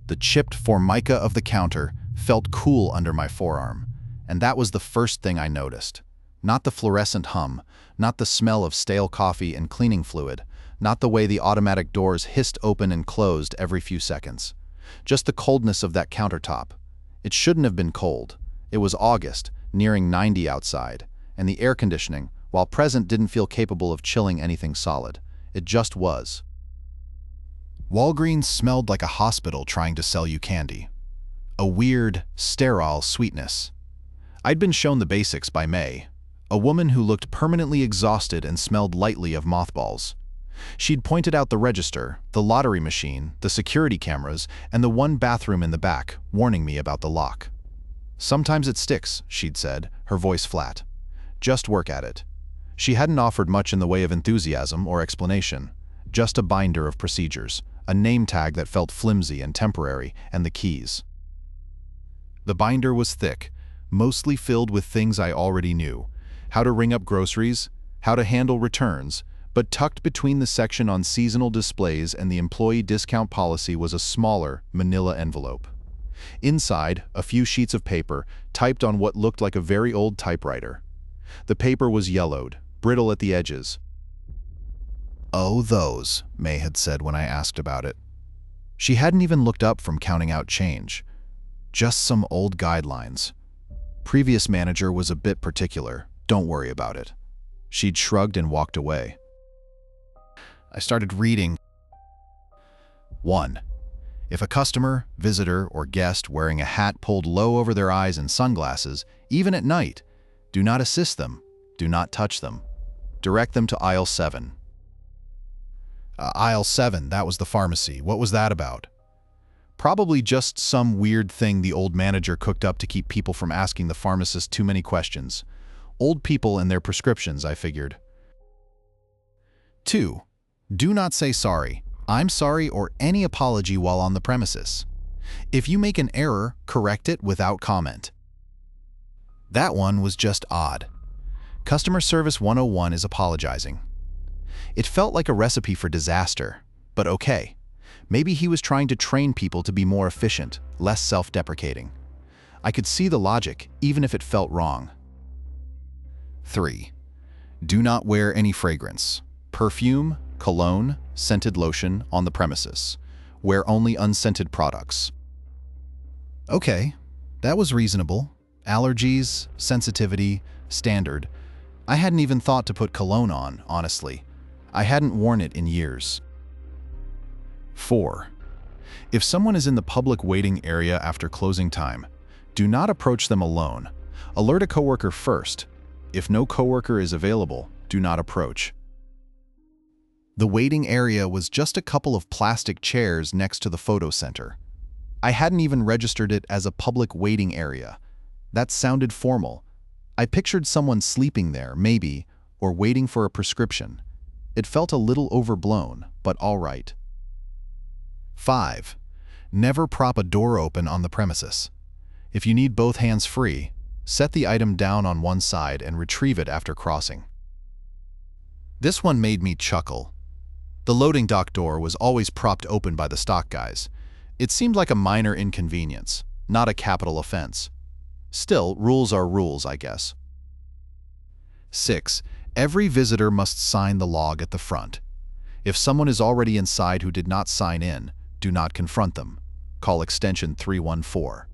The chipped formica of the counter felt cool under my forearm, and that was the first thing I noticed. Not the fluorescent hum, not the smell of stale coffee and cleaning fluid, not the way the automatic doors hissed open and closed every few seconds. Just the coldness of that countertop. It shouldn't have been cold. It was August, nearing 90 outside, and the air conditioning, while present, didn't feel capable of chilling anything solid. It just was. Walgreens smelled like a hospital trying to sell you candy. A weird, sterile sweetness. I'd been shown the basics by May, a woman who looked permanently exhausted and smelled lightly of mothballs. She'd pointed out the register, the lottery machine, the security cameras, and the one bathroom in the back, warning me about the lock. "Sometimes it sticks," she'd said, her voice flat. "Just work at it." She hadn't offered much in the way of enthusiasm or explanation, just a binder of procedures, a name tag that felt flimsy and temporary, and the keys. The binder was thick, mostly filled with things I already knew: how to ring up groceries, how to handle returns, but tucked between the section on seasonal displays and the employee discount policy was a smaller, manila envelope. Inside, a few sheets of paper, typed on what looked like a very old typewriter. The paper was yellowed, brittle at the edges. "Oh, those," May had said when I asked about it. She hadn't even looked up from counting out change. Just some old guidelines. "Previous manager was a bit particular. Don't worry about it." She'd shrugged and walked away. I started reading. 1. If a customer, visitor, or guest wearing a hat pulled low over their eyes and sunglasses, even at night, do not assist them, do not touch them. Direct them to aisle 7. Aisle 7, that was the pharmacy. What was that about? Probably just some weird thing the old manager cooked up to keep people from asking the pharmacist too many questions. Old people and their prescriptions, I figured. 2. Do not say sorry, "I'm sorry," or any apology while on the premises. If you make an error, correct it without comment. That one was just odd. Customer Service 101 is apologizing. It felt like a recipe for disaster, but okay. Maybe he was trying to train people to be more efficient, less self-deprecating. I could see the logic, even if it felt wrong. 3. Do not wear any fragrance, perfume, cologne, scented lotion on the premises. Wear only unscented products. Okay, that was reasonable. Allergies, sensitivity, standard. I hadn't even thought to put cologne on, honestly. I hadn't worn it in years. 4. If someone is in the public waiting area after closing time, do not approach them alone. Alert a coworker first. If no coworker is available, do not approach. The waiting area was just a couple of plastic chairs next to the photo center. I hadn't even registered it as a public waiting area. That sounded formal. I pictured someone sleeping there, maybe, or waiting for a prescription. It felt a little overblown, but all right. 5. Never prop a door open on the premises. If you need both hands free, set the item down on one side and retrieve it after crossing. This one made me chuckle. The loading dock door was always propped open by the stock guys. It seemed like a minor inconvenience, not a capital offense. Still, rules are rules, I guess. 6. Every visitor must sign the log at the front. If someone is already inside who did not sign in, do not confront them. Call extension 314.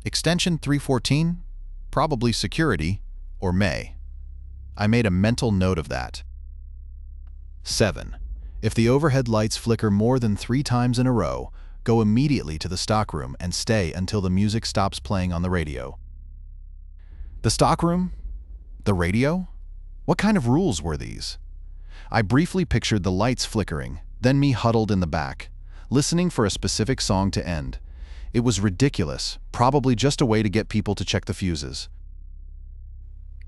Extension 314? Probably security, or May. I made a mental note of that. 7. If the overhead lights flicker more than 3 times in a row, go immediately to the stockroom and stay until the music stops playing on the radio. The stockroom? The radio? What kind of rules were these? I briefly pictured the lights flickering, then me huddled in the back, listening for a specific song to end. It was ridiculous, probably just a way to get people to check the fuses.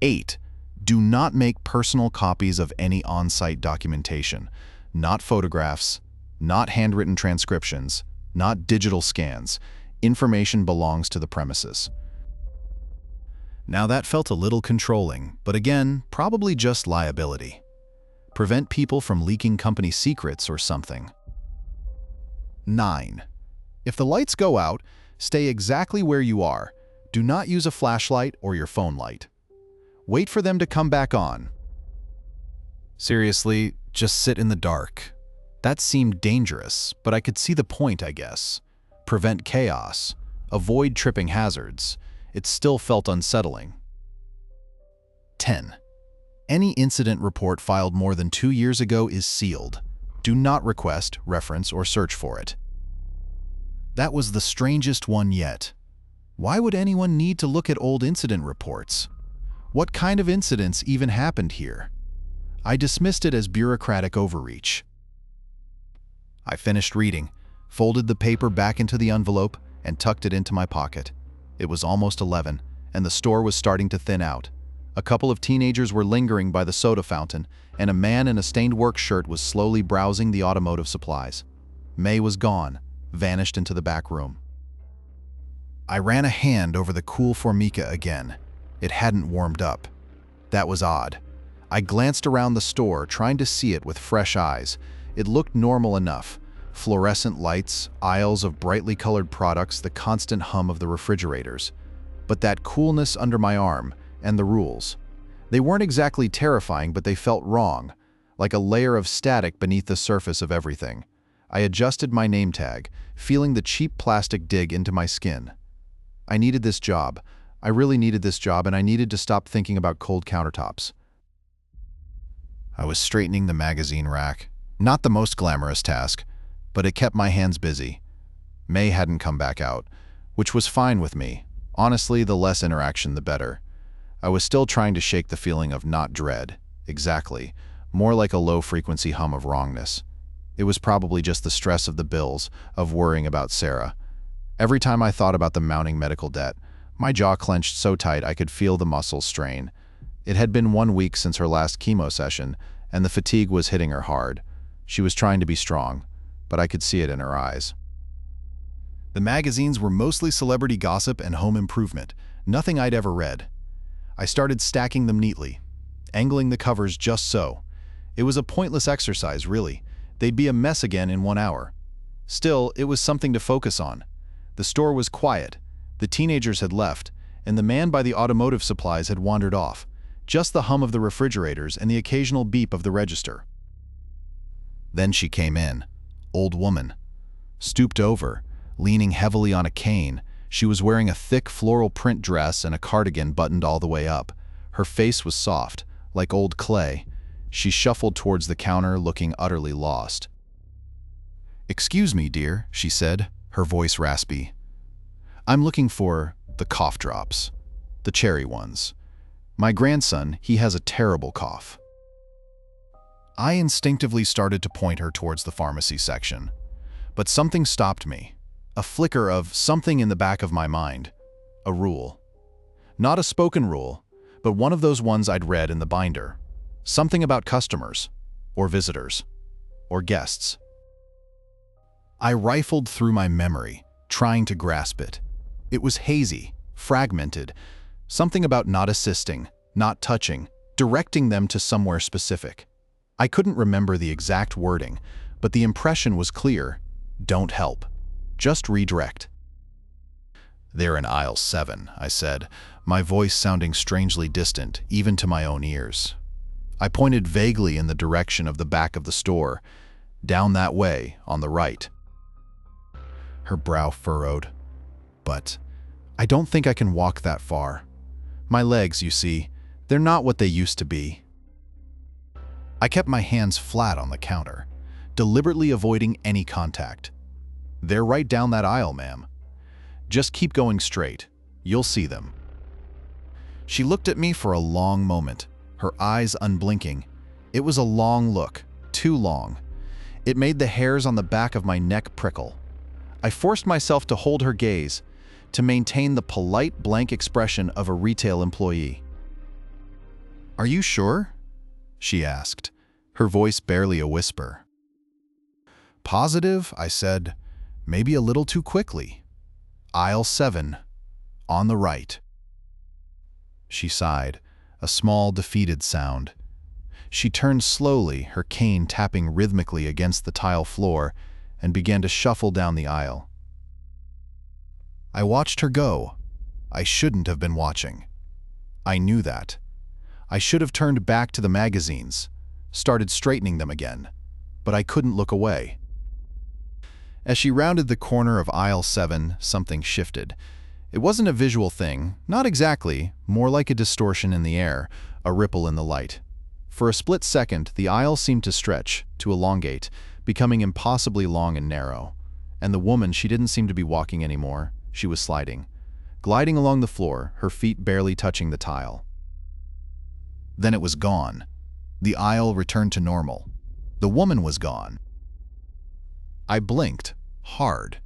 8. Do not make personal copies of any on-site documentation, not photographs, not handwritten transcriptions, not digital scans. Information belongs to the premises. Now that felt a little controlling, but again, probably just liability. Prevent people from leaking company secrets or something. 9. If the lights go out, stay exactly where you are. Do not use a flashlight or your phone light. Wait for them to come back on. Seriously, just sit in the dark. That seemed dangerous, but I could see the point, I guess. Prevent chaos. Avoid tripping hazards. It still felt unsettling. 10. Any incident report filed more than 2 years ago is sealed. Do not request, reference, or search for it. That was the strangest one yet. Why would anyone need to look at old incident reports? What kind of incidents even happened here? I dismissed it as bureaucratic overreach. I finished reading, folded the paper back into the envelope, and tucked it into my pocket. It was almost 11, and the store was starting to thin out. A couple of teenagers were lingering by the soda fountain, and a man in a stained work shirt was slowly browsing the automotive supplies. May was gone, vanished into the back room. I ran a hand over the cool Formica again. It hadn't warmed up. That was odd. I glanced around the store, trying to see it with fresh eyes. It looked normal enough. Fluorescent lights, aisles of brightly colored products, the constant hum of the refrigerators. But that coolness under my arm, and the rules. They weren't exactly terrifying, but they felt wrong, like a layer of static beneath the surface of everything. I adjusted my name tag, feeling the cheap plastic dig into my skin. I needed this job. I really needed this job, and I needed to stop thinking about cold countertops. I was straightening the magazine rack. Not the most glamorous task, but it kept my hands busy. May hadn't come back out, which was fine with me. Honestly, the less interaction, the better. I was still trying to shake the feeling of not dread, exactly, more like a low-frequency hum of wrongness. It was probably just the stress of the bills, of worrying about Sarah. Every time I thought about the mounting medical debt, my jaw clenched so tight I could feel the muscles strain. It had been 1 week since her last chemo session, and the fatigue was hitting her hard. She was trying to be strong, but I could see it in her eyes. The magazines were mostly celebrity gossip and home improvement, nothing I'd ever read. I started stacking them neatly, angling the covers just so. It was a pointless exercise, really. They'd be a mess again in 1 hour. Still, it was something to focus on. The store was quiet. The teenagers had left, and the man by the automotive supplies had wandered off. Just the hum of the refrigerators and the occasional beep of the register. Then she came in. Old woman. Stooped over, leaning heavily on a cane. She was wearing a thick floral print dress and a cardigan buttoned all the way up. Her face was soft, like old clay. She shuffled towards the counter, looking utterly lost. "Excuse me, dear," she said, her voice raspy. "I'm looking for the cough drops. The cherry ones. My grandson, he has a terrible cough." I instinctively started to point her towards the pharmacy section. But something stopped me. A flicker of something in the back of my mind. A rule. Not a spoken rule, but one of those ones I'd read in the binder. Something about customers, or visitors, or guests. I rifled through my memory, trying to grasp it. It was hazy, fragmented. Something about not assisting, not touching, directing them to somewhere specific. I couldn't remember the exact wording, but the impression was clear. Don't help. Just redirect. "They're in aisle 7, I said, my voice sounding strangely distant, even to my own ears. I pointed vaguely in the direction of the back of the store, down that way, on the right. Her brow furrowed. "But I don't think I can walk that far. My legs, you see, they're not what they used to be." I kept my hands flat on the counter, deliberately avoiding any contact. "They're right down that aisle, ma'am. Just keep going straight. You'll see them." She looked at me for a long moment, her eyes unblinking. It was a long look, too long. It made the hairs on the back of my neck prickle. I forced myself to hold her gaze, to maintain the polite, blank expression of a retail employee. "Are you sure?" she asked, her voice barely a whisper. "Positive," I said, maybe a little too quickly. "Aisle 7, on the right." She sighed, a small, defeated sound. She turned slowly, her cane tapping rhythmically against the tile floor, and began to shuffle down the aisle. I watched her go. I shouldn't have been watching. I knew that. I should have turned back to the magazines, started straightening them again, but I couldn't look away. As she rounded the corner of aisle 7, something shifted. It wasn't a visual thing, not exactly, more like a distortion in the air, a ripple in the light. For a split second, the aisle seemed to stretch, to elongate, becoming impossibly long and narrow. And the woman, she didn't seem to be walking anymore. She was sliding, gliding along the floor, her feet barely touching the tile. Then it was gone. The aisle returned to normal. The woman was gone. I blinked, hard.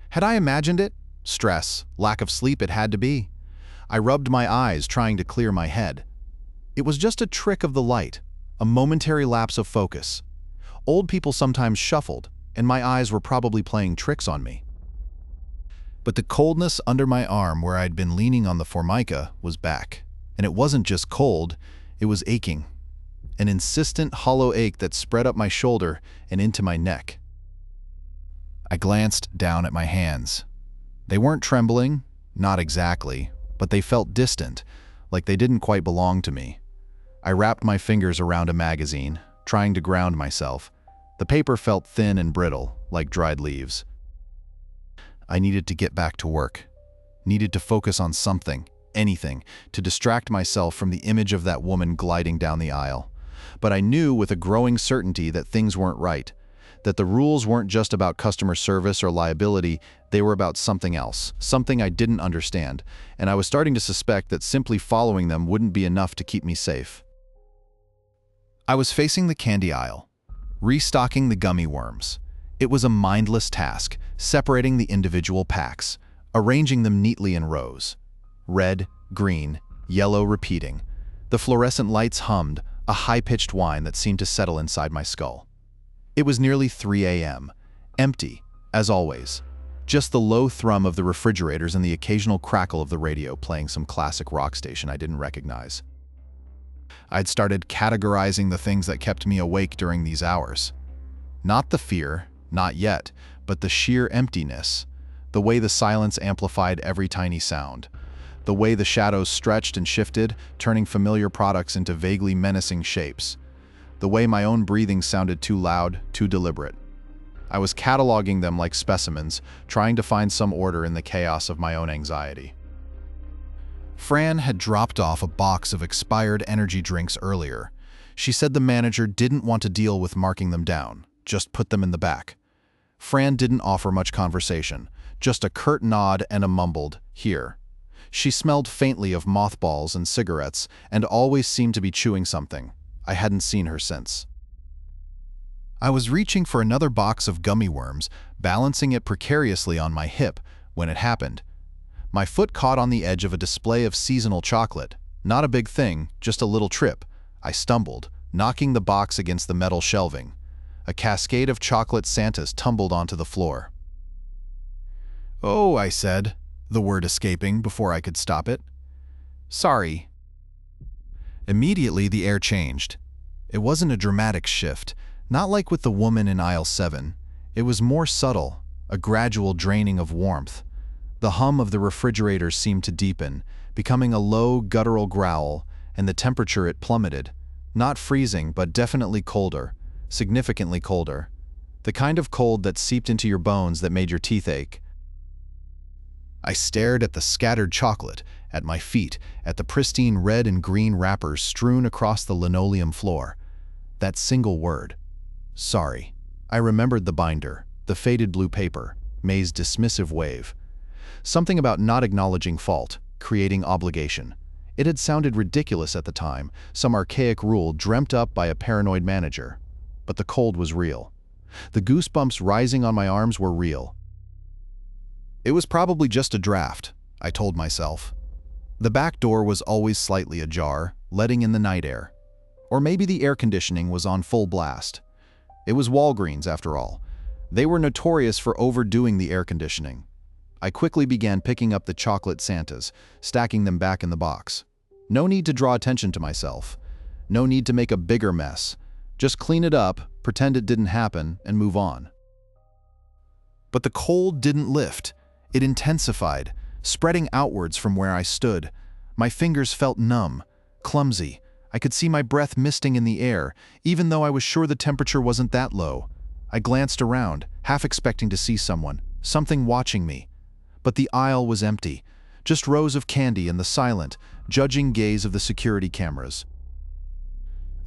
Had I imagined it? Stress, lack of sleep, it had to be. I rubbed my eyes, trying to clear my head. It was just a trick of the light, a momentary lapse of focus. Old people sometimes shuffled, and my eyes were probably playing tricks on me. But the coldness under my arm where I'd been leaning on the formica was back. And it wasn't just cold, it was aching. An insistent, hollow ache that spread up my shoulder and into my neck. I glanced down at my hands. They weren't trembling, not exactly, but they felt distant, like they didn't quite belong to me. I wrapped my fingers around a magazine, trying to ground myself. The paper felt thin and brittle, like dried leaves. I needed to get back to work. Needed to focus on something, anything, to distract myself from the image of that woman gliding down the aisle. But I knew with a growing certainty that things weren't right, that the rules weren't just about customer service or liability, they were about something else, something I didn't understand, and I was starting to suspect that simply following them wouldn't be enough to keep me safe. I was facing the candy aisle, restocking the gummy worms. It was a mindless task, separating the individual packs, arranging them neatly in rows. Red, green, yellow repeating. The fluorescent lights hummed, a high-pitched whine that seemed to settle inside my skull. It was nearly 3 a.m., empty, as always. Just the low thrum of the refrigerators and the occasional crackle of the radio playing some classic rock station I didn't recognize. I'd started categorizing the things that kept me awake during these hours. Not the fear, not yet, but the sheer emptiness. The way the silence amplified every tiny sound. The way the shadows stretched and shifted, turning familiar products into vaguely menacing shapes. The way my own breathing sounded too loud, too deliberate. I was cataloging them like specimens, trying to find some order in the chaos of my own anxiety. Fran had dropped off a box of expired energy drinks earlier. She said the manager didn't want to deal with marking them down, just put them in the back. Fran didn't offer much conversation, just a curt nod and a mumbled, "Here." She smelled faintly of mothballs and cigarettes and always seemed to be chewing something. I hadn't seen her since. I was reaching for another box of gummy worms, balancing it precariously on my hip, when it happened. My foot caught on the edge of a display of seasonal chocolate. Not a big thing, just a little trip. I stumbled, knocking the box against the metal shelving. A cascade of chocolate Santas tumbled onto the floor. "Oh," I said, the word escaping before I could stop it. "Sorry." Immediately, the air changed. It wasn't a dramatic shift, not like with the woman in aisle 7. It was more subtle, a gradual draining of warmth. The hum of the refrigerator seemed to deepen, becoming a low, guttural growl, and the temperature it plummeted. Not freezing, but definitely colder, significantly colder. The kind of cold that seeped into your bones that made your teeth ache. I stared at the scattered chocolate, at my feet, at the pristine red and green wrappers strewn across the linoleum floor. That single word. Sorry. I remembered the binder, the faded blue paper, May's dismissive wave. Something about not acknowledging fault, creating obligation. It had sounded ridiculous at the time, some archaic rule dreamt up by a paranoid manager. But the cold was real. The goosebumps rising on my arms were real. It was probably just a draft, I told myself. The back door was always slightly ajar, letting in the night air. Or maybe the air conditioning was on full blast. It was Walgreens, after all. They were notorious for overdoing the air conditioning. I quickly began picking up the chocolate Santas, stacking them back in the box. No need to draw attention to myself. No need to make a bigger mess. Just clean it up, pretend it didn't happen, and move on. But the cold didn't lift. It intensified. spreading outwards from where I stood. My fingers felt numb, clumsy. I could see my breath misting in the air, even though I was sure the temperature wasn't that low. I glanced around, half expecting to see someone, something watching me. But the aisle was empty, just rows of candy and the silent, judging gaze of the security cameras.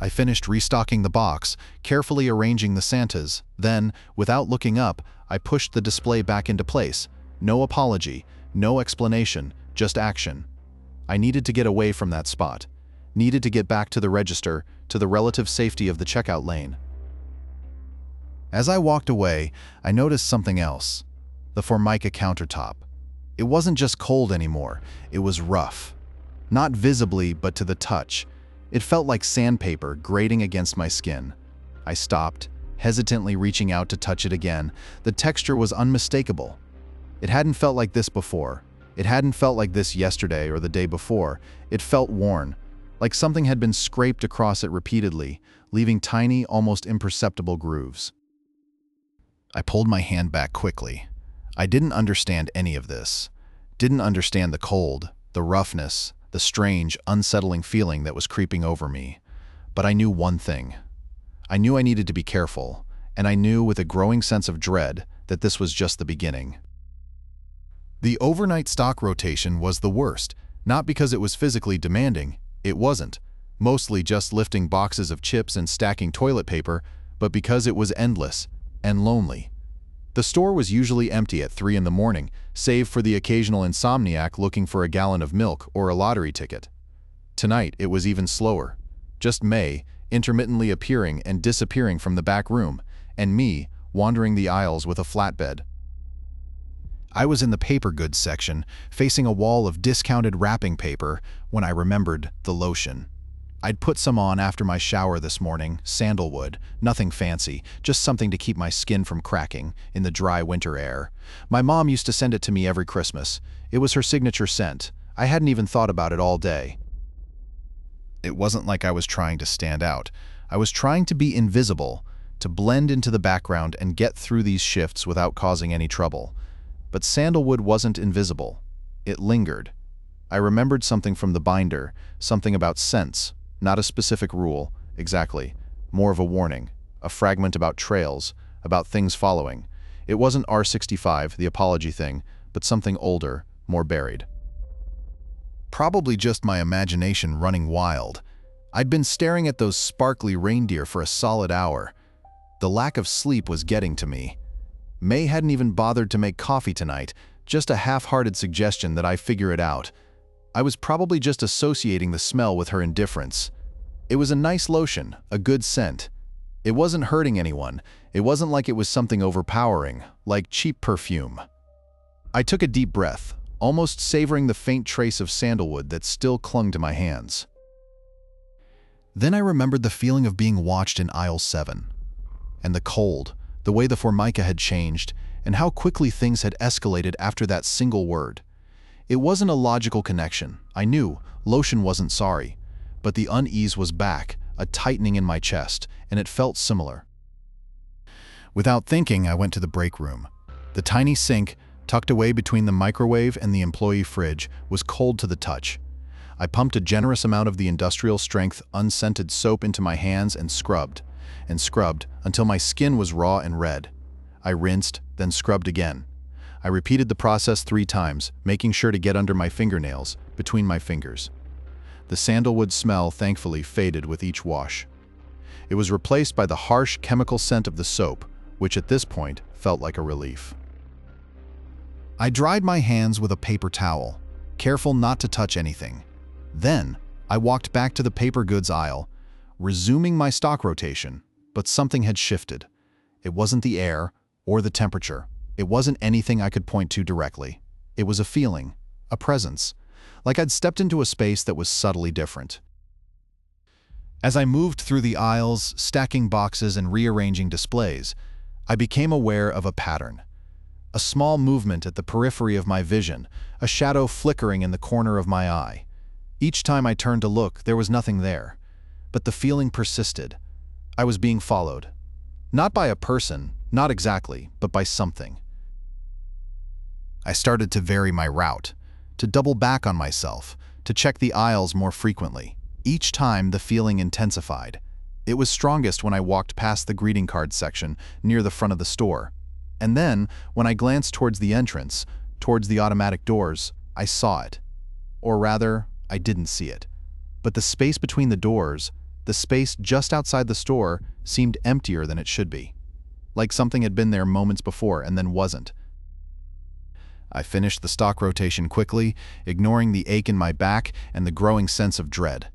I finished restocking the box, carefully arranging the Santas. Then, without looking up, I pushed the display back into place. No apology, no explanation, just action. I needed to get away from that spot. Needed to get back to the register, to the relative safety of the checkout lane. As I walked away, I noticed something else. The Formica countertop. It wasn't just cold anymore, it was rough. Not visibly, but to the touch. It felt like sandpaper grating against my skin. I stopped, hesitantly reaching out to touch it again. The texture was unmistakable. It hadn't felt like this before. It hadn't felt like this yesterday or the day before. It felt worn, like something had been scraped across it repeatedly, leaving tiny, almost imperceptible grooves. I pulled my hand back quickly. I didn't understand any of this. Didn't understand the cold, the roughness, the strange, unsettling feeling that was creeping over me. But I knew one thing. I knew I needed to be careful, and I knew with a growing sense of dread that this was just the beginning. The overnight stock rotation was the worst, not because it was physically demanding. It wasn't, mostly just lifting boxes of chips and stacking toilet paper, but because it was endless and lonely. The store was usually empty at 3 in the morning, save for the occasional insomniac looking for a gallon of milk or a lottery ticket. Tonight, it was even slower. Just May, intermittently appearing and disappearing from the back room, and me, wandering the aisles with a flatbed. I was in the paper goods section, facing a wall of discounted wrapping paper, when I remembered the lotion. I'd put some on after my shower this morning, sandalwood, nothing fancy, just something to keep my skin from cracking in the dry winter air. My mom used to send it to me every Christmas. It was her signature scent. I hadn't even thought about it all day. It wasn't like I was trying to stand out. I was trying to be invisible, to blend into the background and get through these shifts without causing any trouble. But sandalwood wasn't invisible. It lingered. I remembered something from the binder, something about scents. Not a specific rule, exactly. More of a warning, a fragment about trails, about things following. It wasn't R65, the apology thing, but something older, more buried. Probably just my imagination running wild. I'd been staring at those sparkly reindeer for a solid hour. The lack of sleep was getting to me. May hadn't even bothered to make coffee tonight, just a half-hearted suggestion that I figure it out. I was probably just associating the smell with her indifference. It was a nice lotion, a good scent. It wasn't hurting anyone. It wasn't like it was something overpowering, like cheap perfume. I took a deep breath, almost savoring the faint trace of sandalwood that still clung to my hands. Then I remembered the feeling of being watched in aisle 7. And the cold, the way the Formica had changed, and how quickly things had escalated after that single word. It wasn't a logical connection. I knew lotion wasn't sorry, but the unease was back, a tightening in my chest, and it felt similar. Without thinking, I went to the break room. The tiny sink, tucked away between the microwave and the employee fridge, was cold to the touch. I pumped a generous amount of the industrial-strength, unscented soap into my hands and scrubbed until my skin was raw and red. I rinsed, then scrubbed again. I repeated the process 3 times, making sure to get under my fingernails, between my fingers. The sandalwood smell thankfully faded with each wash. It was replaced by the harsh chemical scent of the soap, which at this point felt like a relief. I dried my hands with a paper towel, careful not to touch anything. Then, I walked back to the paper goods aisle, resuming my stock rotation, but something had shifted. It wasn't the air or the temperature. It wasn't anything I could point to directly. It was a feeling, a presence, like I'd stepped into a space that was subtly different. As I moved through the aisles, stacking boxes and rearranging displays, I became aware of a pattern. A small movement at the periphery of my vision, a shadow flickering in the corner of my eye. Each time I turned to look, there was nothing there. But the feeling persisted. I was being followed. Not by a person, not exactly, but by something. I started to vary my route. to double back on myself, to check the aisles more frequently. Each time, the feeling intensified. It was strongest when I walked past the greeting card section near the front of the store. And then, when I glanced towards the entrance, towards the automatic doors, I saw it. Or rather, I didn't see it. But the space between the doors, the space just outside the store, seemed emptier than it should be. Like something had been there moments before and then wasn't. I finished the stock rotation quickly, ignoring the ache in my back and the growing sense of dread.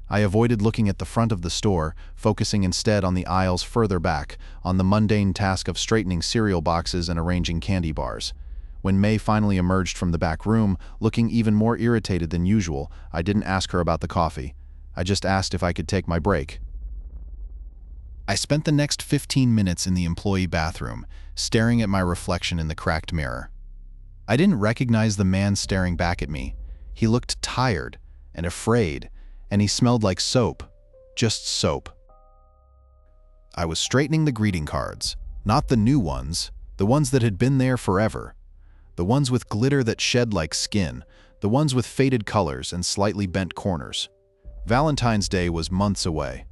I avoided looking at the front of the store, focusing instead on the aisles further back, on the mundane task of straightening cereal boxes and arranging candy bars. When May finally emerged from the back room, looking even more irritated than usual, I didn't ask her about the coffee. I just asked if I could take my break. I spent the next 15 minutes in the employee bathroom, staring at my reflection in the cracked mirror. I didn't recognize the man staring back at me. He looked tired and afraid, and he smelled like soap. Just soap. I was straightening the greeting cards, not the new ones, the ones that had been there forever. The ones with glitter that shed like skin, the ones with faded colors and slightly bent corners. Valentine's Day was months away,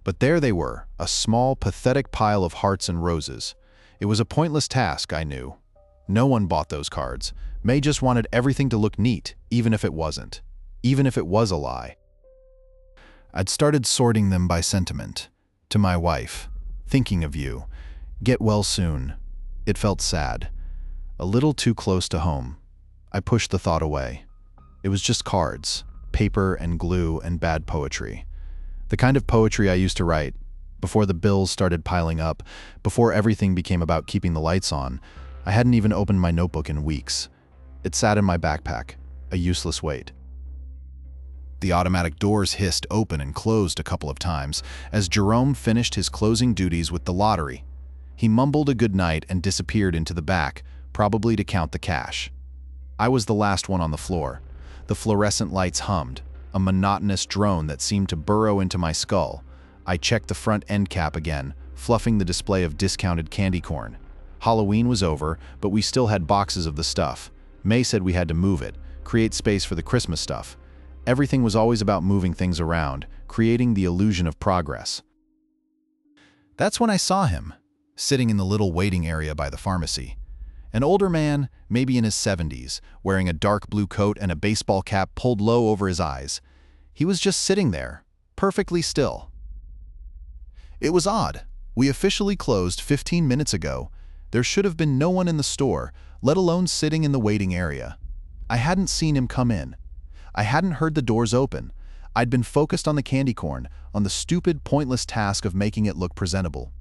but there they were, a small, pathetic pile of hearts and roses. It was a pointless task, I knew. No one bought those cards. May just wanted everything to look neat, even if it wasn't. Even if it was a lie. I'd started sorting them by sentiment. To my wife, thinking of you. Get well soon. It felt sad. A little too close to home. I pushed the thought away. It was just cards, paper and glue and bad poetry. The kind of poetry I used to write, before the bills started piling up, before everything became about keeping the lights on. I hadn't even opened my notebook in weeks. It sat in my backpack, a useless weight. The automatic doors hissed open and closed a couple of times as Jerome finished his closing duties with the lottery. He mumbled a good night and disappeared into the back, probably to count the cash. I was the last one on the floor. The fluorescent lights hummed, a monotonous drone that seemed to burrow into my skull. I checked the front end cap again, fluffing the display of discounted candy corn. Halloween was over, but we still had boxes of the stuff. May said we had to move it, create space for the Christmas stuff. Everything was always about moving things around, creating the illusion of progress. That's when I saw him, sitting in the little waiting area by the pharmacy. An older man, maybe in his 70s, wearing a dark blue coat and a baseball cap pulled low over his eyes. He was just sitting there, perfectly still. It was odd. We officially closed 15 minutes ago. There should have been no one in the store, let alone sitting in the waiting area. I hadn't seen him come in. I hadn't heard the doors open. I'd been focused on the candy corn, on the stupid, pointless task of making it look presentable.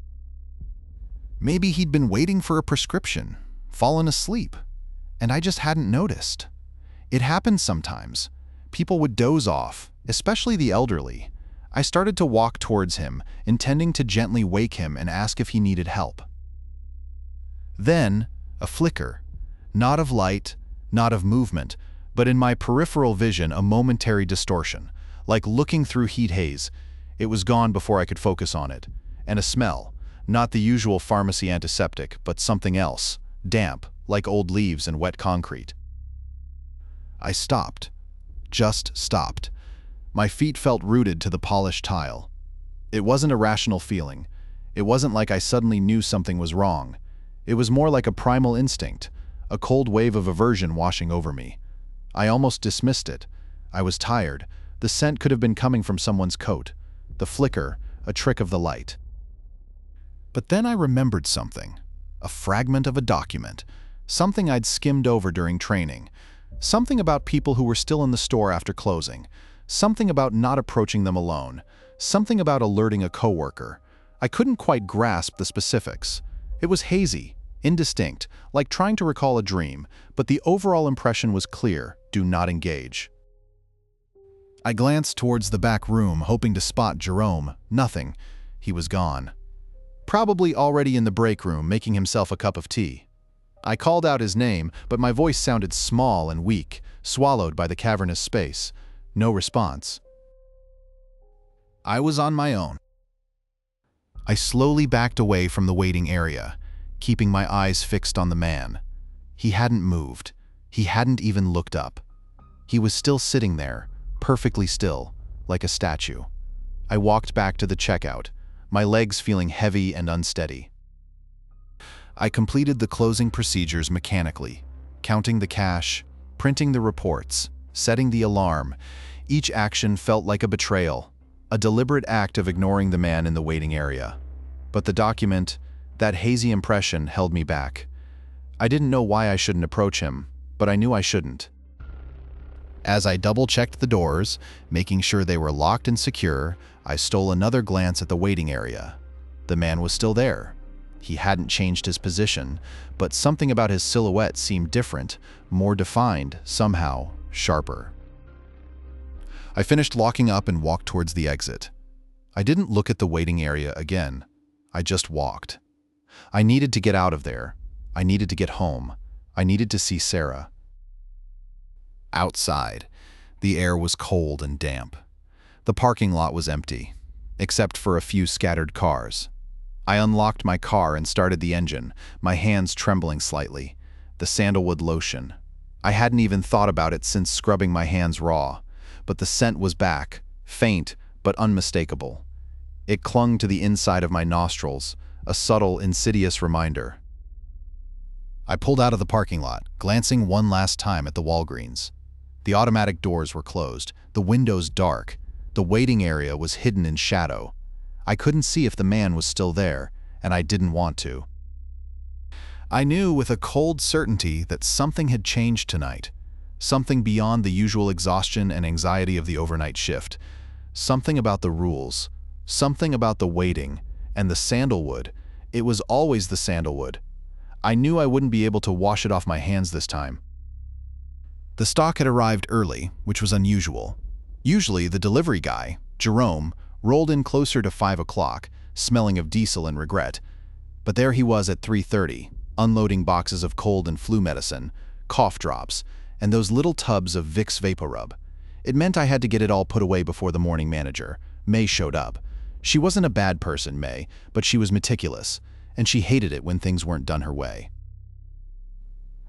Maybe he'd been waiting for a prescription, fallen asleep, and I just hadn't noticed. It happened sometimes. People would doze off, especially the elderly. I started to walk towards him, intending to gently wake him and ask if he needed help. Then, a flicker. Not of light, not of movement, but in my peripheral vision a momentary distortion, like looking through heat haze. It was gone before I could focus on it. And a smell, not the usual pharmacy antiseptic, but something else, damp, like old leaves and wet concrete. I stopped. Just stopped. My feet felt rooted to the polished tile. It wasn't a rational feeling. It wasn't like I suddenly knew something was wrong. It was more like a primal instinct, a cold wave of aversion washing over me. I almost dismissed it. I was tired. The scent could have been coming from someone's coat. The flicker, a trick of the light. But then I remembered something. A fragment of a document. Something I'd skimmed over during training. Something about people who were still in the store after closing. Something about not approaching them alone. Something about alerting a coworker. I couldn't quite grasp the specifics. It was hazy, indistinct, like trying to recall a dream, but the overall impression was clear: do not engage. I glanced towards the back room, hoping to spot Jerome. Nothing. He was gone. Probably already in the break room, making himself a cup of tea. I called out his name, but my voice sounded small and weak, swallowed by the cavernous space. No response. I was on my own. I slowly backed away from the waiting area, keeping my eyes fixed on the man. He hadn't moved. He hadn't even looked up. He was still sitting there, perfectly still, like a statue. I walked back to the checkout, my legs feeling heavy and unsteady. I completed the closing procedures mechanically, counting the cash, printing the reports, setting the alarm. Each action felt like a betrayal, a deliberate act of ignoring the man in the waiting area. But the document, that hazy impression, held me back. I didn't know why I shouldn't approach him, but I knew I shouldn't. As I double-checked the doors, making sure they were locked and secure, I stole another glance at the waiting area. The man was still there. He hadn't changed his position, but something about his silhouette seemed different, more defined, somehow sharper. I finished locking up and walked towards the exit. I didn't look at the waiting area again. I just walked. I needed to get out of there. I needed to get home. I needed to see Sarah. Outside, the air was cold and damp. The parking lot was empty, except for a few scattered cars. I unlocked my car and started the engine, my hands trembling slightly. The sandalwood lotion. I hadn't even thought about it since scrubbing my hands raw, but the scent was back, faint but unmistakable. It clung to the inside of my nostrils, a subtle, insidious reminder. I pulled out of the parking lot, glancing one last time at the Walgreens. The automatic doors were closed, the windows dark. The waiting area was hidden in shadow. I couldn't see if the man was still there, and I didn't want to. I knew with a cold certainty that something had changed tonight, something beyond the usual exhaustion and anxiety of the overnight shift, something about the rules, something about the waiting, and the sandalwood. It was always the sandalwood. I knew I wouldn't be able to wash it off my hands this time. The stock had arrived early, which was unusual. Usually the delivery guy, Jerome, rolled in closer to 5 o'clock, smelling of diesel and regret. But there he was at 3:30, unloading boxes of cold and flu medicine, cough drops, and those little tubs of Vicks VapoRub. It meant I had to get it all put away before the morning manager, May, showed up. She wasn't a bad person, May, but she was meticulous, and she hated it when things weren't done her way.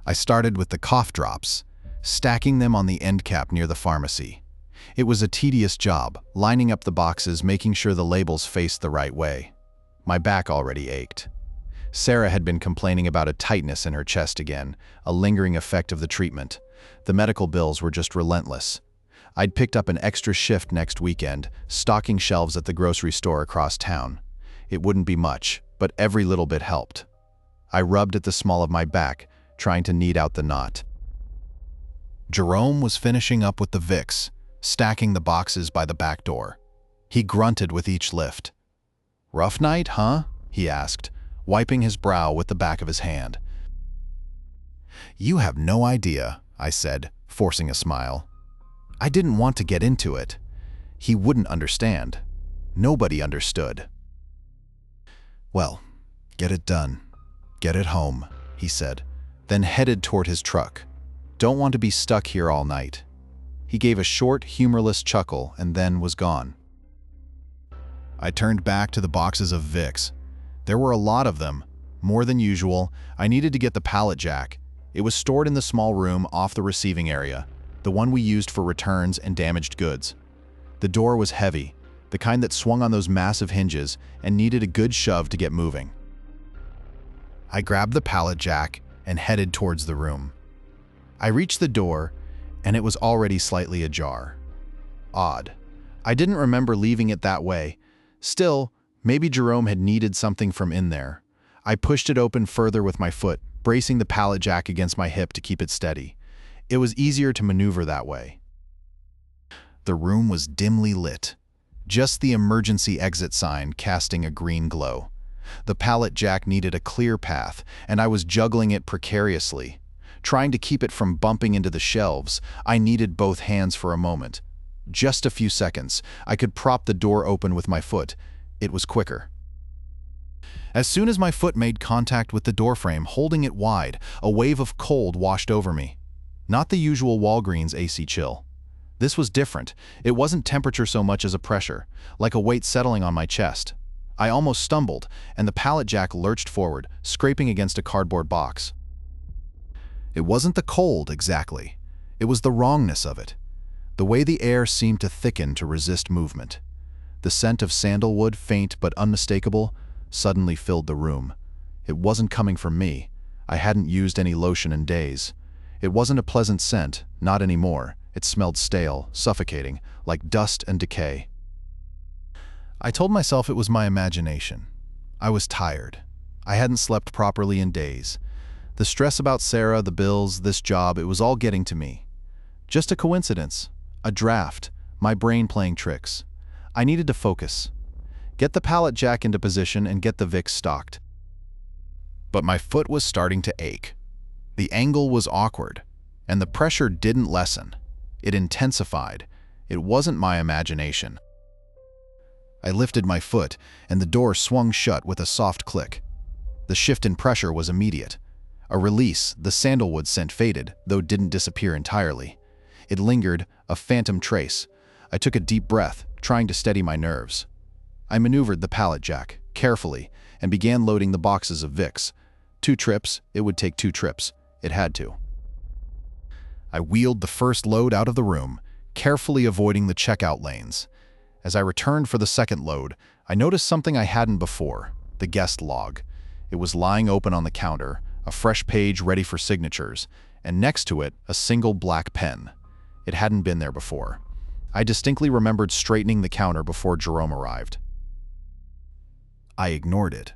I started with the cough drops, stacking them on the end cap near the pharmacy. It was a tedious job, lining up the boxes, making sure the labels faced the right way. My back already ached. Sarah had been complaining about a tightness in her chest again, a lingering effect of the treatment. The medical bills were just relentless. I'd picked up an extra shift next weekend, stocking shelves at the grocery store across town. It wouldn't be much, but every little bit helped. I rubbed at the small of my back, trying to knead out the knot. Jerome was finishing up with the Vicks, stacking the boxes by the back door. He grunted with each lift. "Rough night, huh?" he asked, wiping his brow with the back of his hand. "You have no idea," I said, forcing a smile. I didn't want to get into it. He wouldn't understand. Nobody understood. "Well, get it done. Get it home," he said, then headed toward his truck. "Don't want to be stuck here all night." He gave a short, humorless chuckle and then was gone. I turned back to the boxes of Vicks. There were a lot of them, more than usual. I needed to get the pallet jack. It was stored in the small room off the receiving area, the one we used for returns and damaged goods. The door was heavy, the kind that swung on those massive hinges and needed a good shove to get moving. I grabbed the pallet jack and headed towards the room. I reached the door, and it was already slightly ajar. Odd. I didn't remember leaving it that way. Still, maybe Jerome had needed something from in there. I pushed it open further with my foot, bracing the pallet jack against my hip to keep it steady. It was easier to maneuver that way. The room was dimly lit, just the emergency exit sign casting a green glow. The pallet jack needed a clear path, and I was juggling it precariously. Trying to keep it from bumping into the shelves, I needed both hands for a moment. Just a few seconds. I could prop the door open with my foot. It was quicker. As soon as my foot made contact with the doorframe, holding it wide, a wave of cold washed over me. Not the usual Walgreens AC chill. This was different. It wasn't temperature so much as a pressure, like a weight settling on my chest. I almost stumbled, and the pallet jack lurched forward, scraping against a cardboard box. It wasn't the cold, exactly. It was the wrongness of it. The way the air seemed to thicken to resist movement. The scent of sandalwood, faint but unmistakable, suddenly filled the room. It wasn't coming from me. I hadn't used any lotion in days. It wasn't a pleasant scent, not anymore. It smelled stale, suffocating, like dust and decay. I told myself it was my imagination. I was tired. I hadn't slept properly in days. The stress about Sarah, the bills, this job, it was all getting to me. Just a coincidence. A draft. My brain playing tricks. I needed to focus. Get the pallet jack into position and get the Vicks stocked. But my foot was starting to ache. The angle was awkward, and the pressure didn't lessen. It intensified. It wasn't my imagination. I lifted my foot, and the door swung shut with a soft click. The shift in pressure was immediate. A release, the sandalwood scent faded, though didn't disappear entirely. It lingered, a phantom trace. I took a deep breath, trying to steady my nerves. I maneuvered the pallet jack, carefully, and began loading the boxes of Vicks. 2 trips, it would take 2 trips. It had to. I wheeled the first load out of the room, carefully avoiding the checkout lanes. As I returned for the second load, I noticed something I hadn't before, the guest log. It was lying open on the counter, a fresh page ready for signatures, and next to it, a single black pen. It hadn't been there before. I distinctly remembered straightening the counter before Jerome arrived. I ignored it.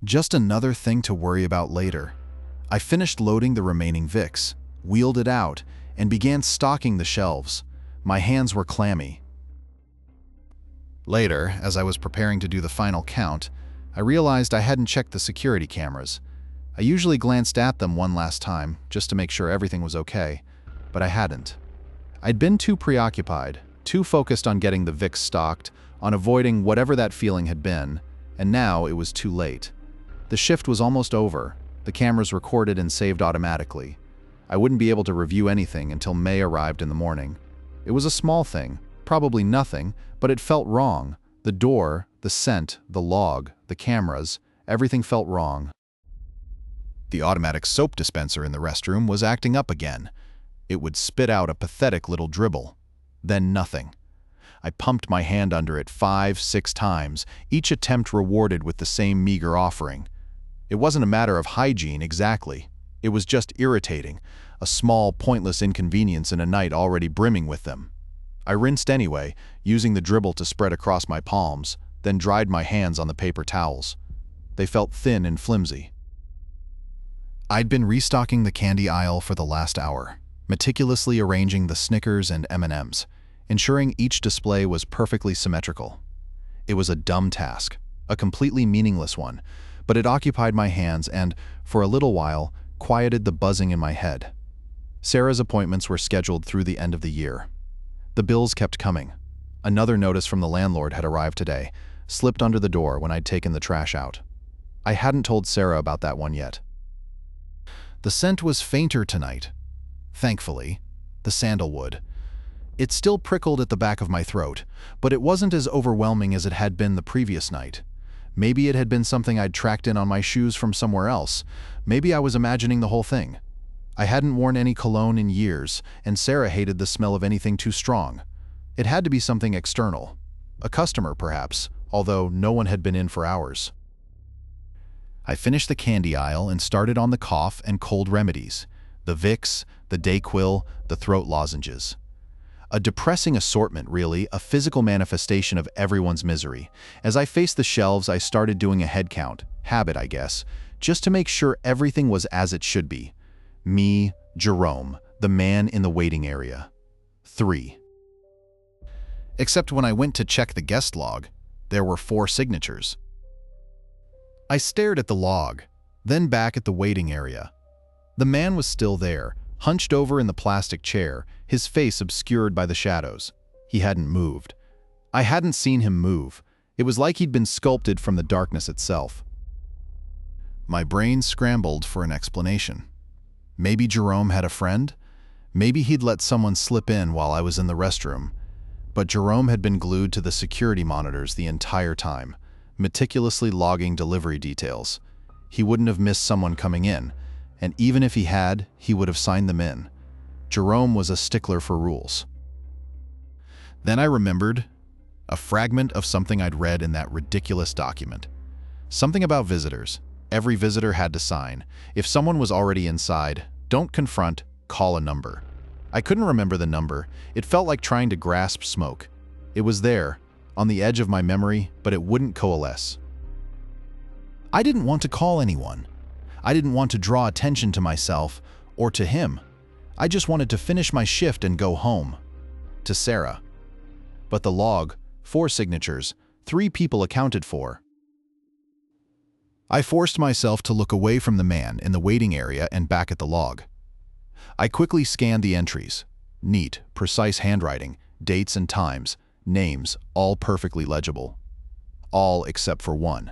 Just another thing to worry about later. I finished loading the remaining Vicks, wheeled it out, and began stocking the shelves. My hands were clammy. Later, as I was preparing to do the final count, I realized I hadn't checked the security cameras. I usually glanced at them one last time, just to make sure everything was okay, but I hadn't. I'd been too preoccupied, too focused on getting the Vicks stocked, on avoiding whatever that feeling had been, and now it was too late. The shift was almost over. The cameras recorded and saved automatically. I wouldn't be able to review anything until May arrived in the morning. It was a small thing, probably nothing, but it felt wrong. The door, the scent, the log, the cameras, everything felt wrong. The automatic soap dispenser in the restroom was acting up again. It would spit out a pathetic little dribble. Then nothing. I pumped my hand under it 5-6 times, each attempt rewarded with the same meager offering. It wasn't a matter of hygiene exactly. It was just irritating, a small, pointless inconvenience in a night already brimming with them. I rinsed anyway, using the dribble to spread across my palms, then dried my hands on the paper towels. They felt thin and flimsy. I'd been restocking the candy aisle for the last hour, meticulously arranging the Snickers and M&Ms, ensuring each display was perfectly symmetrical. It was a dumb task, a completely meaningless one, but it occupied my hands and, for a little while, quieted the buzzing in my head. Sarah's appointments were scheduled through the end of the year. The bills kept coming. Another notice from the landlord had arrived today, slipped under the door when I'd taken the trash out. I hadn't told Sarah about that one yet. The scent was fainter tonight. Thankfully, the sandalwood. It still prickled at the back of my throat, but it wasn't as overwhelming as it had been the previous night. Maybe it had been something I'd tracked in on my shoes from somewhere else. Maybe I was imagining the whole thing. I hadn't worn any cologne in years, and Sarah hated the smell of anything too strong. It had to be something external. A customer, perhaps, although no one had been in for hours. I finished the candy aisle and started on the cough and cold remedies. The Vicks, the Dayquil, the throat lozenges. A depressing assortment, really, a physical manifestation of everyone's misery. As I faced the shelves, I started doing a head count, habit, I guess, just to make sure everything was as it should be. Me, Jerome, the man in the waiting area. 3. Except when I went to check the guest log, there were 4 signatures. I stared at the log, then back at the waiting area. The man was still there, hunched over in the plastic chair, his face obscured by the shadows. He hadn't moved. I hadn't seen him move. It was like he'd been sculpted from the darkness itself. My brain scrambled for an explanation. Maybe Jerome had a friend? Maybe he'd let someone slip in while I was in the restroom. But Jerome had been glued to the security monitors the entire time, meticulously logging delivery details. He wouldn't have missed someone coming in, and even if he had, he would have signed them in. Jerome was a stickler for rules. Then I remembered a fragment of something I'd read in that ridiculous document. Something about visitors. Every visitor had to sign. If someone was already inside, don't confront, call a number. I couldn't remember the number. It felt like trying to grasp smoke. It was there, on the edge of my memory, but it wouldn't coalesce. I didn't want to call anyone. I didn't want to draw attention to myself or to him. I just wanted to finish my shift and go home. To Sarah. But the log, 4 signatures, 3 people accounted for. I forced myself to look away from the man in the waiting area and back at the log. I quickly scanned the entries. Neat, precise handwriting, dates and times, names, all perfectly legible. All except for one.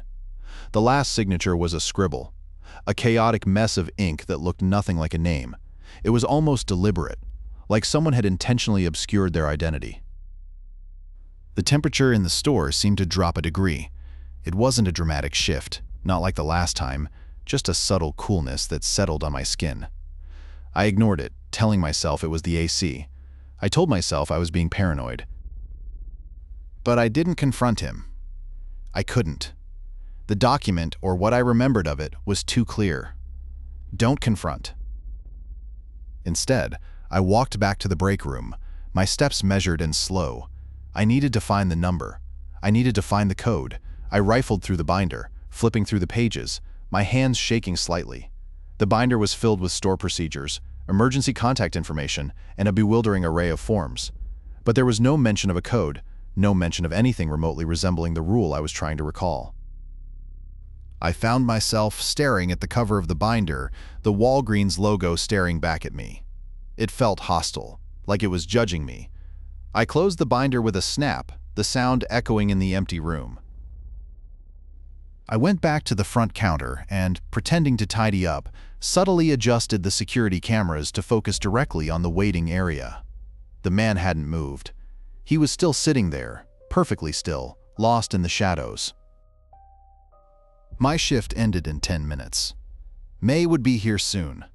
The last signature was a scribble, a chaotic mess of ink that looked nothing like a name. It was almost deliberate, like someone had intentionally obscured their identity. The temperature in the store seemed to drop a degree. It wasn't a dramatic shift, not like the last time, just a subtle coolness that settled on my skin. I ignored it, telling myself it was the AC. I told myself I was being paranoid. But I didn't confront him. I couldn't. The document, or what I remembered of it, was too clear. Don't confront. Instead, I walked back to the break room, my steps measured and slow. I needed to find the number. I needed to find the code. I rifled through the binder, flipping through the pages, my hands shaking slightly. The binder was filled with store procedures, emergency contact information, and a bewildering array of forms. But there was no mention of a code, no mention of anything remotely resembling the rule I was trying to recall. I found myself staring at the cover of the binder, the Walgreens logo staring back at me. It felt hostile, like it was judging me. I closed the binder with a snap, the sound echoing in the empty room. I went back to the front counter and, pretending to tidy up, subtly adjusted the security cameras to focus directly on the waiting area. The man hadn't moved. He was still sitting there, perfectly still, lost in the shadows. My shift ended in 10 minutes. May would be here soon.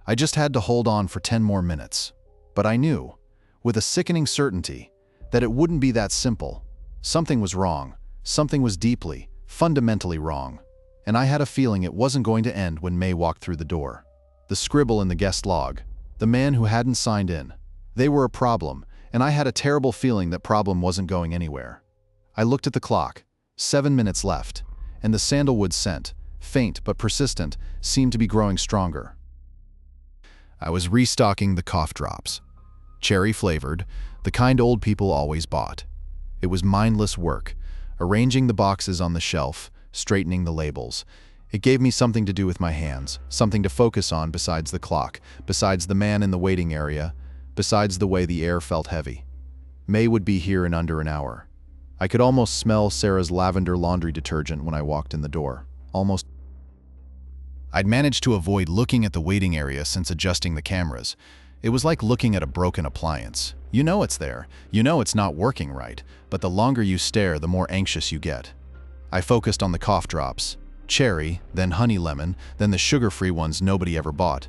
I just had to hold on for 10 more minutes. But I knew, with a sickening certainty, that it wouldn't be that simple. Something was wrong. Something was deeply, fundamentally wrong. And I had a feeling it wasn't going to end when May walked through the door. The scribble in the guest log, the man who hadn't signed in. They were a problem, and I had a terrible feeling that problem wasn't going anywhere. I looked at the clock. 7 minutes left, and the sandalwood scent, faint but persistent, seemed to be growing stronger. I was restocking the cough drops. Cherry-flavored, the kind old people always bought. It was mindless work, arranging the boxes on the shelf, straightening the labels. It gave me something to do with my hands, something to focus on besides the clock, besides the man in the waiting area, besides the way the air felt heavy. May would be here in under an hour. I could almost smell Sarah's lavender laundry detergent when I walked in the door. Almost. I'd managed to avoid looking at the waiting area since adjusting the cameras. It was like looking at a broken appliance. You know it's there, you know it's not working right, but the longer you stare, the more anxious you get. I focused on the cough drops. Cherry, then honey lemon, then the sugar-free ones nobody ever bought.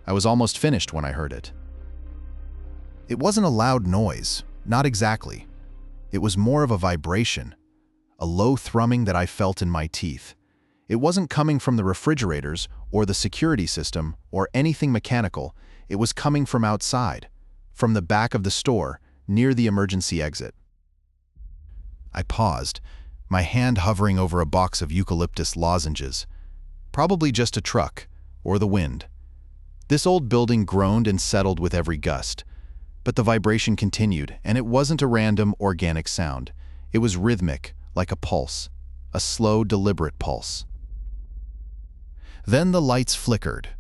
I was almost finished when I heard it. It wasn't a loud noise, not exactly. It was more of a vibration, a low thrumming that I felt in my teeth. It wasn't coming from the refrigerators or the security system or anything mechanical. It was coming from outside, from the back of the store, near the emergency exit. I paused, my hand hovering over a box of eucalyptus lozenges. Probably just a truck, or the wind. This old building groaned and settled with every gust. But the vibration continued, and it wasn't a random, organic sound. It was rhythmic, like a pulse, a slow, deliberate pulse. Then the lights flickered,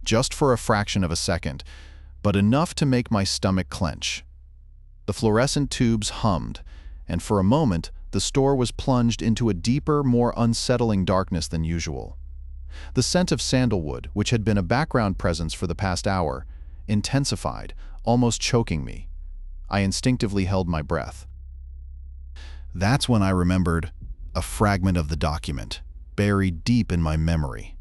just for a fraction of a second, but enough to make my stomach clench. The fluorescent tubes hummed, and for a moment, the store was plunged into a deeper, more unsettling darkness than usual. The scent of sandalwood, which had been a background presence for the past hour, intensified, almost choking me. I instinctively held my breath. That's when I remembered a fragment of the document, buried deep in my memory.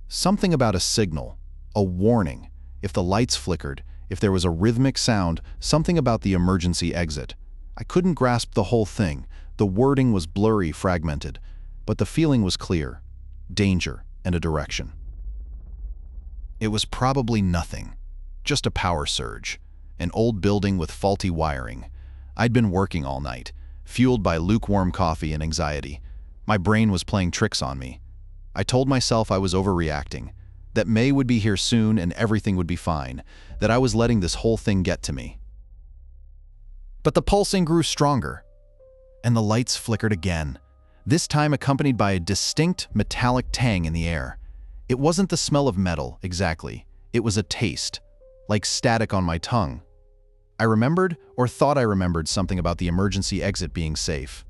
Something about a signal, a warning. If the lights flickered, If there was a rhythmic sound, something about the emergency exit. I couldn't grasp the whole thing. The wording was blurry, fragmented, but the feeling was clear. Danger and a direction. It was probably nothing. Just a power surge. An old building with faulty wiring. I'd been working all night, fueled by lukewarm coffee and anxiety. My brain was playing tricks on me. I told myself I was overreacting, that May would be here soon and everything would be fine, that I was letting this whole thing get to me. But the pulsing grew stronger, and the lights flickered again, this time accompanied by a distinct metallic tang in the air. It wasn't the smell of metal, exactly. It was a taste, like static on my tongue. I remembered, or thought I remembered, something about the emergency exit being safe.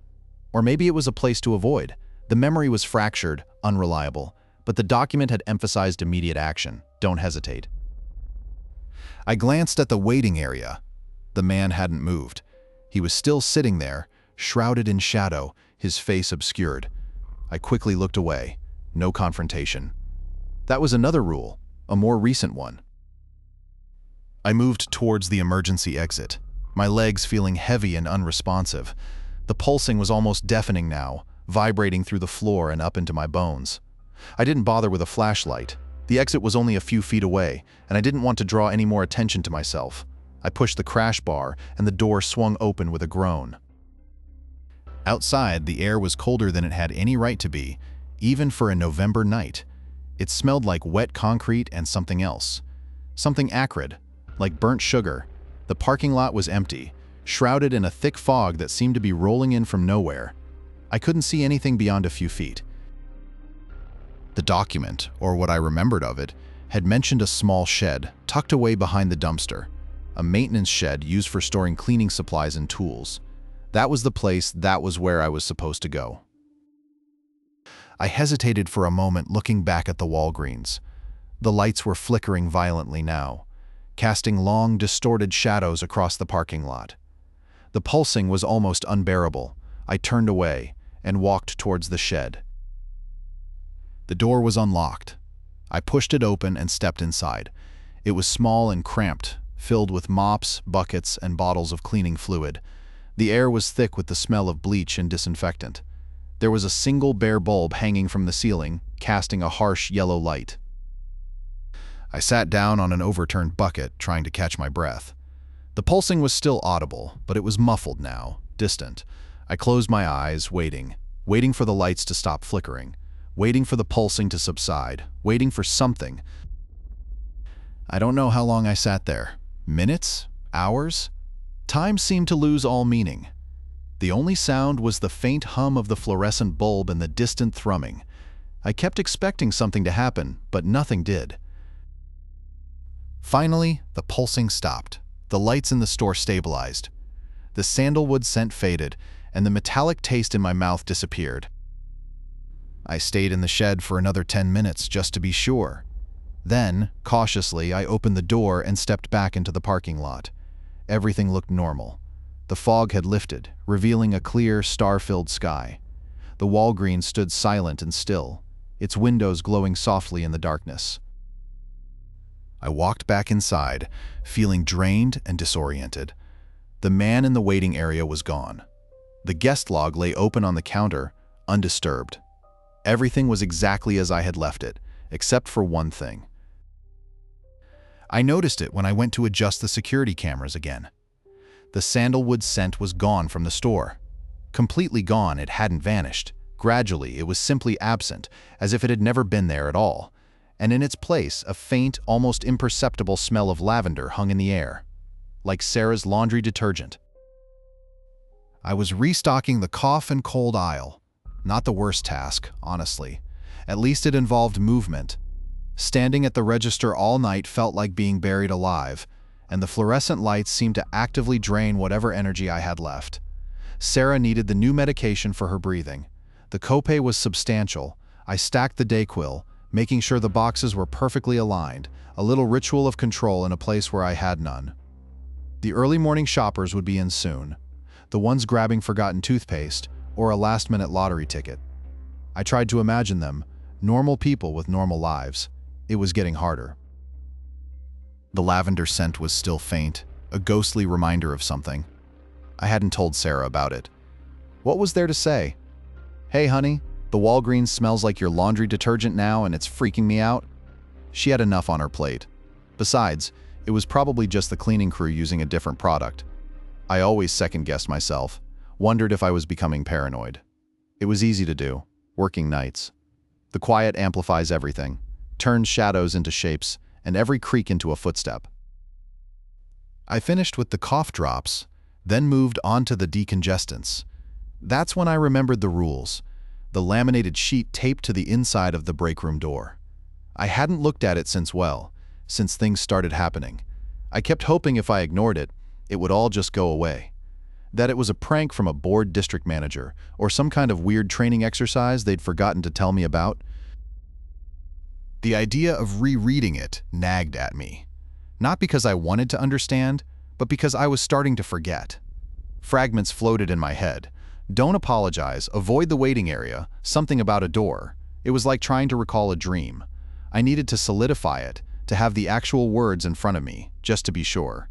Or maybe it was a place to avoid. The memory was fractured, unreliable, but the document had emphasized immediate action. Don't hesitate. I glanced at the waiting area. The man hadn't moved. He was still sitting there, shrouded in shadow, his face obscured. I quickly looked away. No confrontation. That was another rule, a more recent one. I moved towards the emergency exit, my legs feeling heavy and unresponsive. The pulsing was almost deafening now, vibrating through the floor and up into my bones. I didn't bother with a flashlight. The exit was only a few feet away, and I didn't want to draw any more attention to myself. I pushed the crash bar, and the door swung open with a groan. Outside, the air was colder than it had any right to be, even for a November night. It smelled like wet concrete and something else. Something acrid, like burnt sugar. The parking lot was empty, shrouded in a thick fog that seemed to be rolling in from nowhere. I couldn't see anything beyond a few feet. The document, or what I remembered of it, had mentioned a small shed tucked away behind the dumpster, a maintenance shed used for storing cleaning supplies and tools. That was the place, that was where I was supposed to go. I hesitated for a moment, looking back at the Walgreens. The lights were flickering violently now, casting long, distorted shadows across the parking lot. The pulsing was almost unbearable. I turned away and walked towards the shed. The door was unlocked. I pushed it open and stepped inside. It was small and cramped, filled with mops, buckets, and bottles of cleaning fluid. The air was thick with the smell of bleach and disinfectant. There was a single bare bulb hanging from the ceiling, casting a harsh yellow light. I sat down on an overturned bucket, trying to catch my breath. The pulsing was still audible, but it was muffled now, distant. I closed my eyes, waiting for the lights to stop flickering, waiting for the pulsing to subside, waiting for something. I don't know how long I sat there. Minutes? Hours? Time seemed to lose all meaning. The only sound was the faint hum of the fluorescent bulb and the distant thrumming. I kept expecting something to happen, but nothing did. Finally, the pulsing stopped. The lights in the store stabilized. The sandalwood scent faded, and the metallic taste in my mouth disappeared. I stayed in the shed for another 10 minutes just to be sure. Then, cautiously, I opened the door and stepped back into the parking lot. Everything looked normal. The fog had lifted, revealing a clear, star-filled sky. The Walgreens stood silent and still, its windows glowing softly in the darkness. I walked back inside, feeling drained and disoriented. The man in the waiting area was gone. The guest log lay open on the counter, undisturbed. Everything was exactly as I had left it, except for one thing. I noticed it when I went to adjust the security cameras again. The sandalwood scent was gone from the store. Completely gone, it hadn't vanished. Gradually, it was simply absent, as if it had never been there at all. And in its place, a faint, almost imperceptible smell of lavender hung in the air, like Sarah's laundry detergent. I was restocking the cough and cold aisle. Not the worst task, honestly. At least it involved movement. Standing at the register all night felt like being buried alive, and the fluorescent lights seemed to actively drain whatever energy I had left. Sarah needed the new medication for her breathing. The copay was substantial. I stacked the Dayquil, making sure the boxes were perfectly aligned, a little ritual of control in a place where I had none. The early morning shoppers would be in soon, the ones grabbing forgotten toothpaste or a last-minute lottery ticket. I tried to imagine them, normal people with normal lives. It was getting harder. The lavender scent was still faint, a ghostly reminder of something. I hadn't told Sarah about it. What was there to say? "Hey, honey, the Walgreens smells like your laundry detergent now and it's freaking me out." She had enough on her plate. Besides, it was probably just the cleaning crew using a different product. I always second-guessed myself, wondered if I was becoming paranoid. It was easy to do, working nights. The quiet amplifies everything, turns shadows into shapes, and every creak into a footstep. I finished with the cough drops, then moved on to the decongestants. That's when I remembered the rules, the laminated sheet taped to the inside of the break room door. I hadn't looked at it since things started happening. I kept hoping if I ignored it, it would all just go away. That it was a prank from a bored district manager or some kind of weird training exercise they'd forgotten to tell me about. The idea of rereading it nagged at me. Not because I wanted to understand, but because I was starting to forget. Fragments floated in my head. Don't apologize, avoid the waiting area, something about a door. It was like trying to recall a dream. I needed to solidify it, to have the actual words in front of me, just to be sure.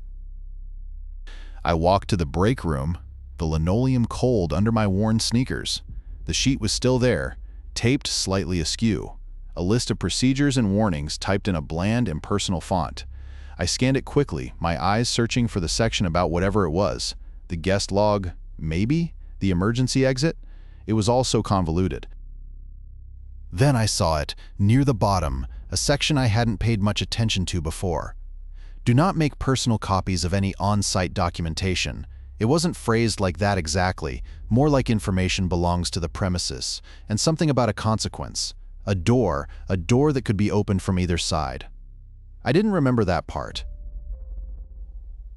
I walked to the break room, the linoleum cold under my worn sneakers. The sheet was still there, taped slightly askew. A list of procedures and warnings typed in a bland, impersonal font. I scanned it quickly, my eyes searching for the section about whatever it was. The guest log, maybe? The emergency exit? It was all so convoluted. Then I saw it, near the bottom, a section I hadn't paid much attention to before. Do not make personal copies of any on-site documentation. It wasn't phrased like that exactly, more like information belongs to the premises, and something about a consequence. A door that could be opened from either side. I didn't remember that part.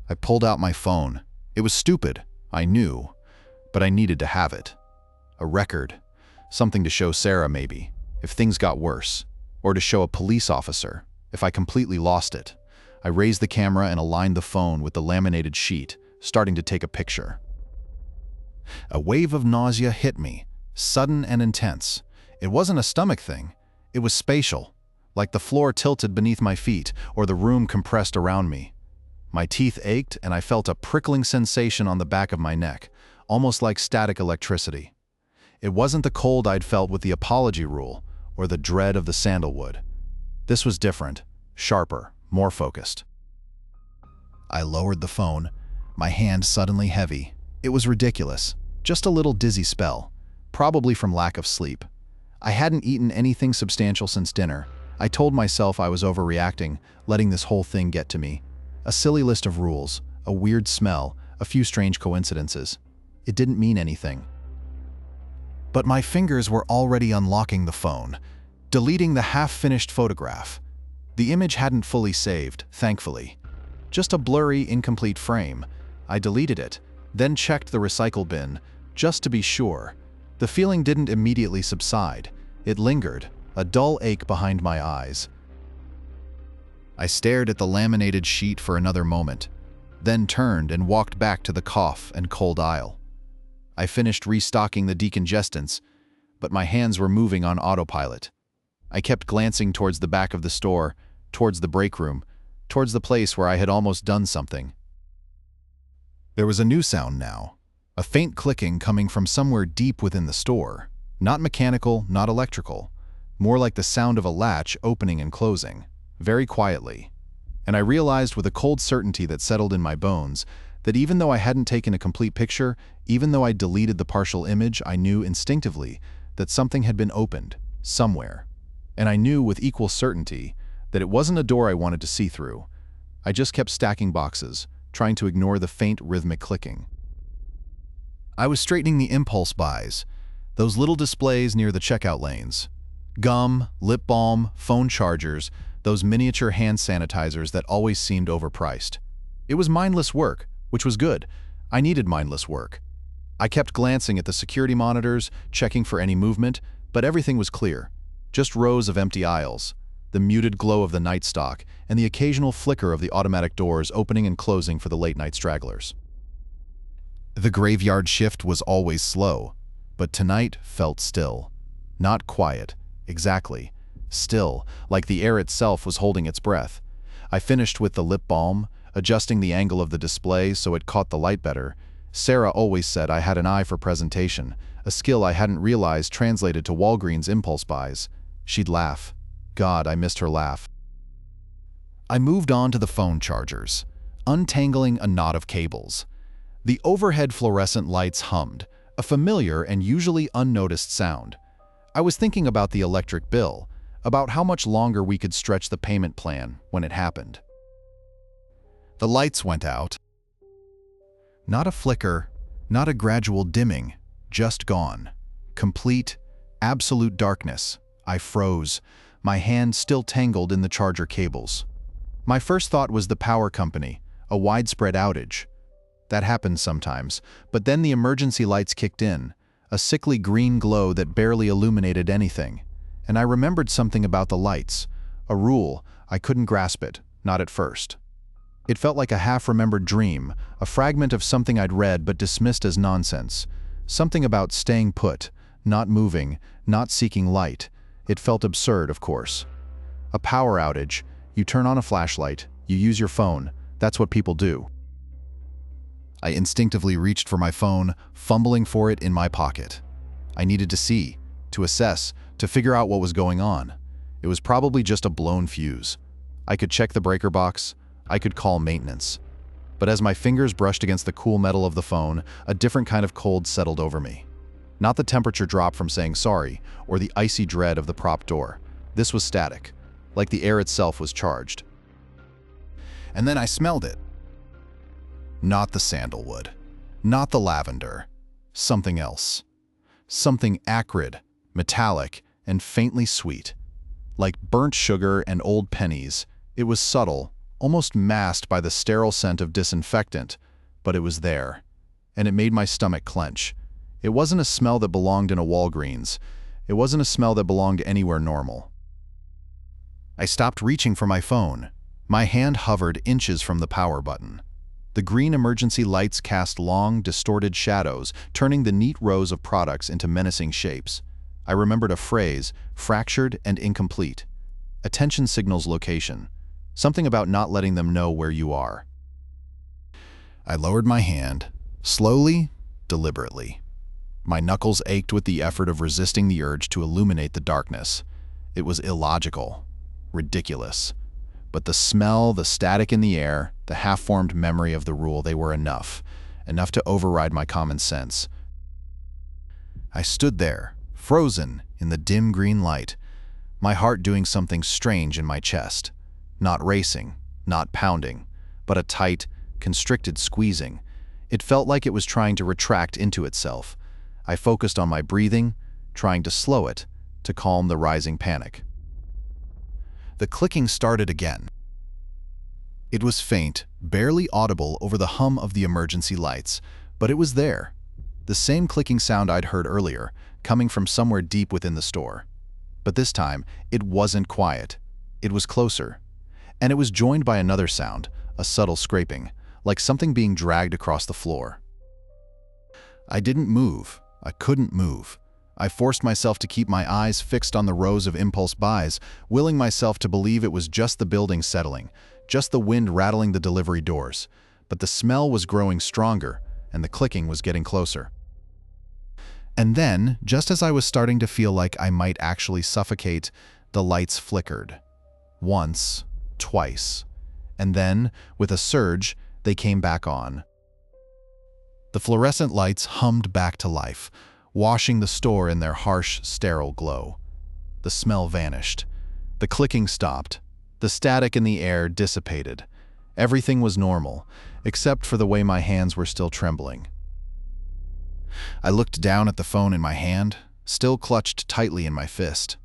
I pulled out my phone. It was stupid, I knew, but I needed to have it. A record. Something to show Sarah, maybe, if things got worse. Or to show a police officer, if I completely lost it. I raised the camera and aligned the phone with the laminated sheet, starting to take a picture. A wave of nausea hit me, sudden and intense. It wasn't a stomach thing. It was spatial, like the floor tilted beneath my feet or the room compressed around me. My teeth ached and I felt a prickling sensation on the back of my neck, almost like static electricity. It wasn't the cold I'd felt with the apology rule or the dread of the sandalwood. This was different, sharper, more focused. I lowered the phone, my hand suddenly heavy. It was ridiculous, just a little dizzy spell, probably from lack of sleep. I hadn't eaten anything substantial since dinner. I told myself I was overreacting, letting this whole thing get to me. A silly list of rules, a weird smell, a few strange coincidences. It didn't mean anything. But my fingers were already unlocking the phone, deleting the half-finished photograph. The image hadn't fully saved, thankfully. Just a blurry, incomplete frame. I deleted it, then checked the recycle bin, just to be sure. The feeling didn't immediately subside. It lingered, a dull ache behind my eyes. I stared at the laminated sheet for another moment, then turned and walked back to the cough and cold aisle. I finished restocking the decongestants, but my hands were moving on autopilot. I kept glancing towards the back of the store, towards the break room, towards the place where I had almost done something. There was a new sound now. A faint clicking coming from somewhere deep within the store. Not mechanical, not electrical. More like the sound of a latch opening and closing, very quietly. And I realized with a cold certainty that settled in my bones that even though I hadn't taken a complete picture, even though I deleted the partial image, I knew instinctively that something had been opened, somewhere. And I knew with equal certainty that it wasn't a door I wanted to see through. I just kept stacking boxes, trying to ignore the faint rhythmic clicking. I was straightening the impulse buys, those little displays near the checkout lanes. Gum, lip balm, phone chargers, those miniature hand sanitizers that always seemed overpriced. It was mindless work, which was good. I needed mindless work. I kept glancing at the security monitors, checking for any movement, but everything was clear. Just rows of empty aisles, the muted glow of the night stock, and the occasional flicker of the automatic doors opening and closing for the late-night stragglers. The graveyard shift was always slow, but tonight felt still. Not quiet, exactly. Still, like the air itself was holding its breath. I finished with the lip balm, adjusting the angle of the display so it caught the light better. Sarah always said I had an eye for presentation, a skill I hadn't realized translated to Walgreens impulse buys. She'd laugh. God, I missed her laugh. I moved on to the phone chargers, untangling a knot of cables. The overhead fluorescent lights hummed, a familiar and usually unnoticed sound. I was thinking about the electric bill, about how much longer we could stretch the payment plan when it happened. The lights went out. Not a flicker, not a gradual dimming, just gone. Complete, absolute darkness. I froze, my hand still tangled in the charger cables. My first thought was the power company, a widespread outage. That happens sometimes, but then the emergency lights kicked in, a sickly green glow that barely illuminated anything. And I remembered something about the lights, a rule. I couldn't grasp it, not at first. It felt like a half-remembered dream, a fragment of something I'd read but dismissed as nonsense. Something about staying put, not moving, not seeking light. It felt absurd, of course. A power outage, you turn on a flashlight, you use your phone, that's what people do. I instinctively reached for my phone, fumbling for it in my pocket. I needed to see, to assess, to figure out what was going on. It was probably just a blown fuse. I could check the breaker box, I could call maintenance. But as my fingers brushed against the cool metal of the phone, a different kind of cold settled over me. Not the temperature drop from saying sorry, or the icy dread of the prop door. This was static, like the air itself was charged. And then I smelled it. Not the sandalwood, not the lavender, something else. Something acrid, metallic, and faintly sweet. Like burnt sugar and old pennies, it was subtle, almost masked by the sterile scent of disinfectant, but it was there, and it made my stomach clench. It wasn't a smell that belonged in a Walgreens. It wasn't a smell that belonged anywhere normal. I stopped reaching for my phone. My hand hovered inches from the power button. The green emergency lights cast long, distorted shadows, turning the neat rows of products into menacing shapes. I remembered a phrase, fractured and incomplete. Attention signals location. Something about not letting them know where you are. I lowered my hand, slowly, deliberately. My knuckles ached with the effort of resisting the urge to illuminate the darkness. It was illogical, ridiculous. But the smell, the static in the air, the half-formed memory of the rule, they were enough to override my common sense. I stood there, frozen in the dim green light, my heart doing something strange in my chest. Not racing, not pounding, but a tight, constricted squeezing. It felt like it was trying to retract into itself. I focused on my breathing, trying to slow it, to calm the rising panic. The clicking started again. It was faint, barely audible over the hum of the emergency lights, but it was there. The same clicking sound I'd heard earlier, coming from somewhere deep within the store. But this time, it wasn't quiet. It was closer. And it was joined by another sound, a subtle scraping, like something being dragged across the floor. I didn't move. I couldn't move. I forced myself to keep my eyes fixed on the rows of impulse buys, willing myself to believe it was just the building settling, just the wind rattling the delivery doors. But the smell was growing stronger, and the clicking was getting closer. And then, just as I was starting to feel like I might actually suffocate, the lights flickered. Once, twice. And then, with a surge, they came back on. The fluorescent lights hummed back to life, washing the store in their harsh, sterile glow. The smell vanished. The clicking stopped. The static in the air dissipated. Everything was normal, except for the way my hands were still trembling. I looked down at the phone in my hand, still clutched tightly in my fist.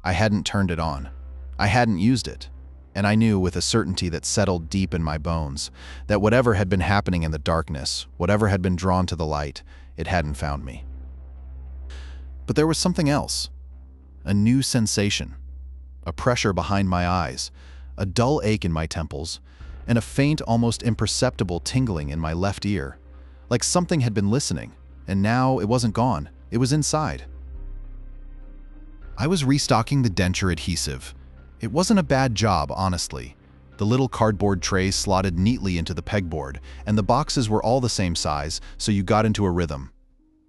I hadn't turned it on. I hadn't used it. And I knew with a certainty that settled deep in my bones that whatever had been happening in the darkness, whatever had been drawn to the light, it hadn't found me. But there was something else. A new sensation. A pressure behind my eyes, a dull ache in my temples, and a faint, almost imperceptible tingling in my left ear. Like something had been listening, and now it wasn't gone, it was inside. I was restocking the denture adhesive. It wasn't a bad job, honestly. The little cardboard trays slotted neatly into the pegboard, and the boxes were all the same size, so you got into a rhythm.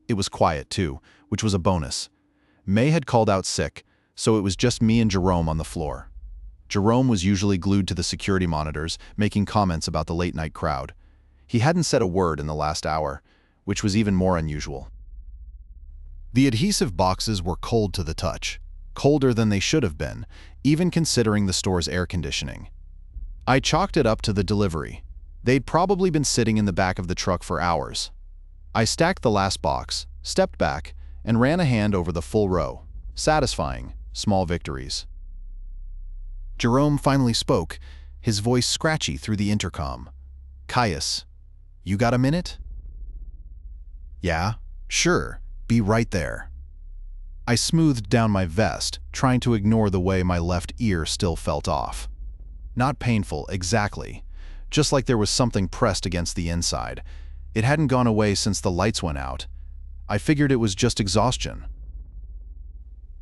It was quiet, too, which was a bonus. May had called out sick, so it was just me and Jerome on the floor. Jerome was usually glued to the security monitors, making comments about the late-night crowd. He hadn't said a word in the last hour, which was even more unusual. The adhesive boxes were cold to the touch, colder than they should have been, even considering the store's air conditioning. I chalked it up to the delivery. They'd probably been sitting in the back of the truck for hours. I stacked the last box, stepped back, and ran a hand over the full row. Satisfying, small victories. Jerome finally spoke, his voice scratchy through the intercom. "Caius, you got a minute?" "Yeah, sure, be right there." I smoothed down my vest, trying to ignore the way my left ear still felt off. Not painful, exactly. Just like there was something pressed against the inside. It hadn't gone away since the lights went out. I figured it was just exhaustion.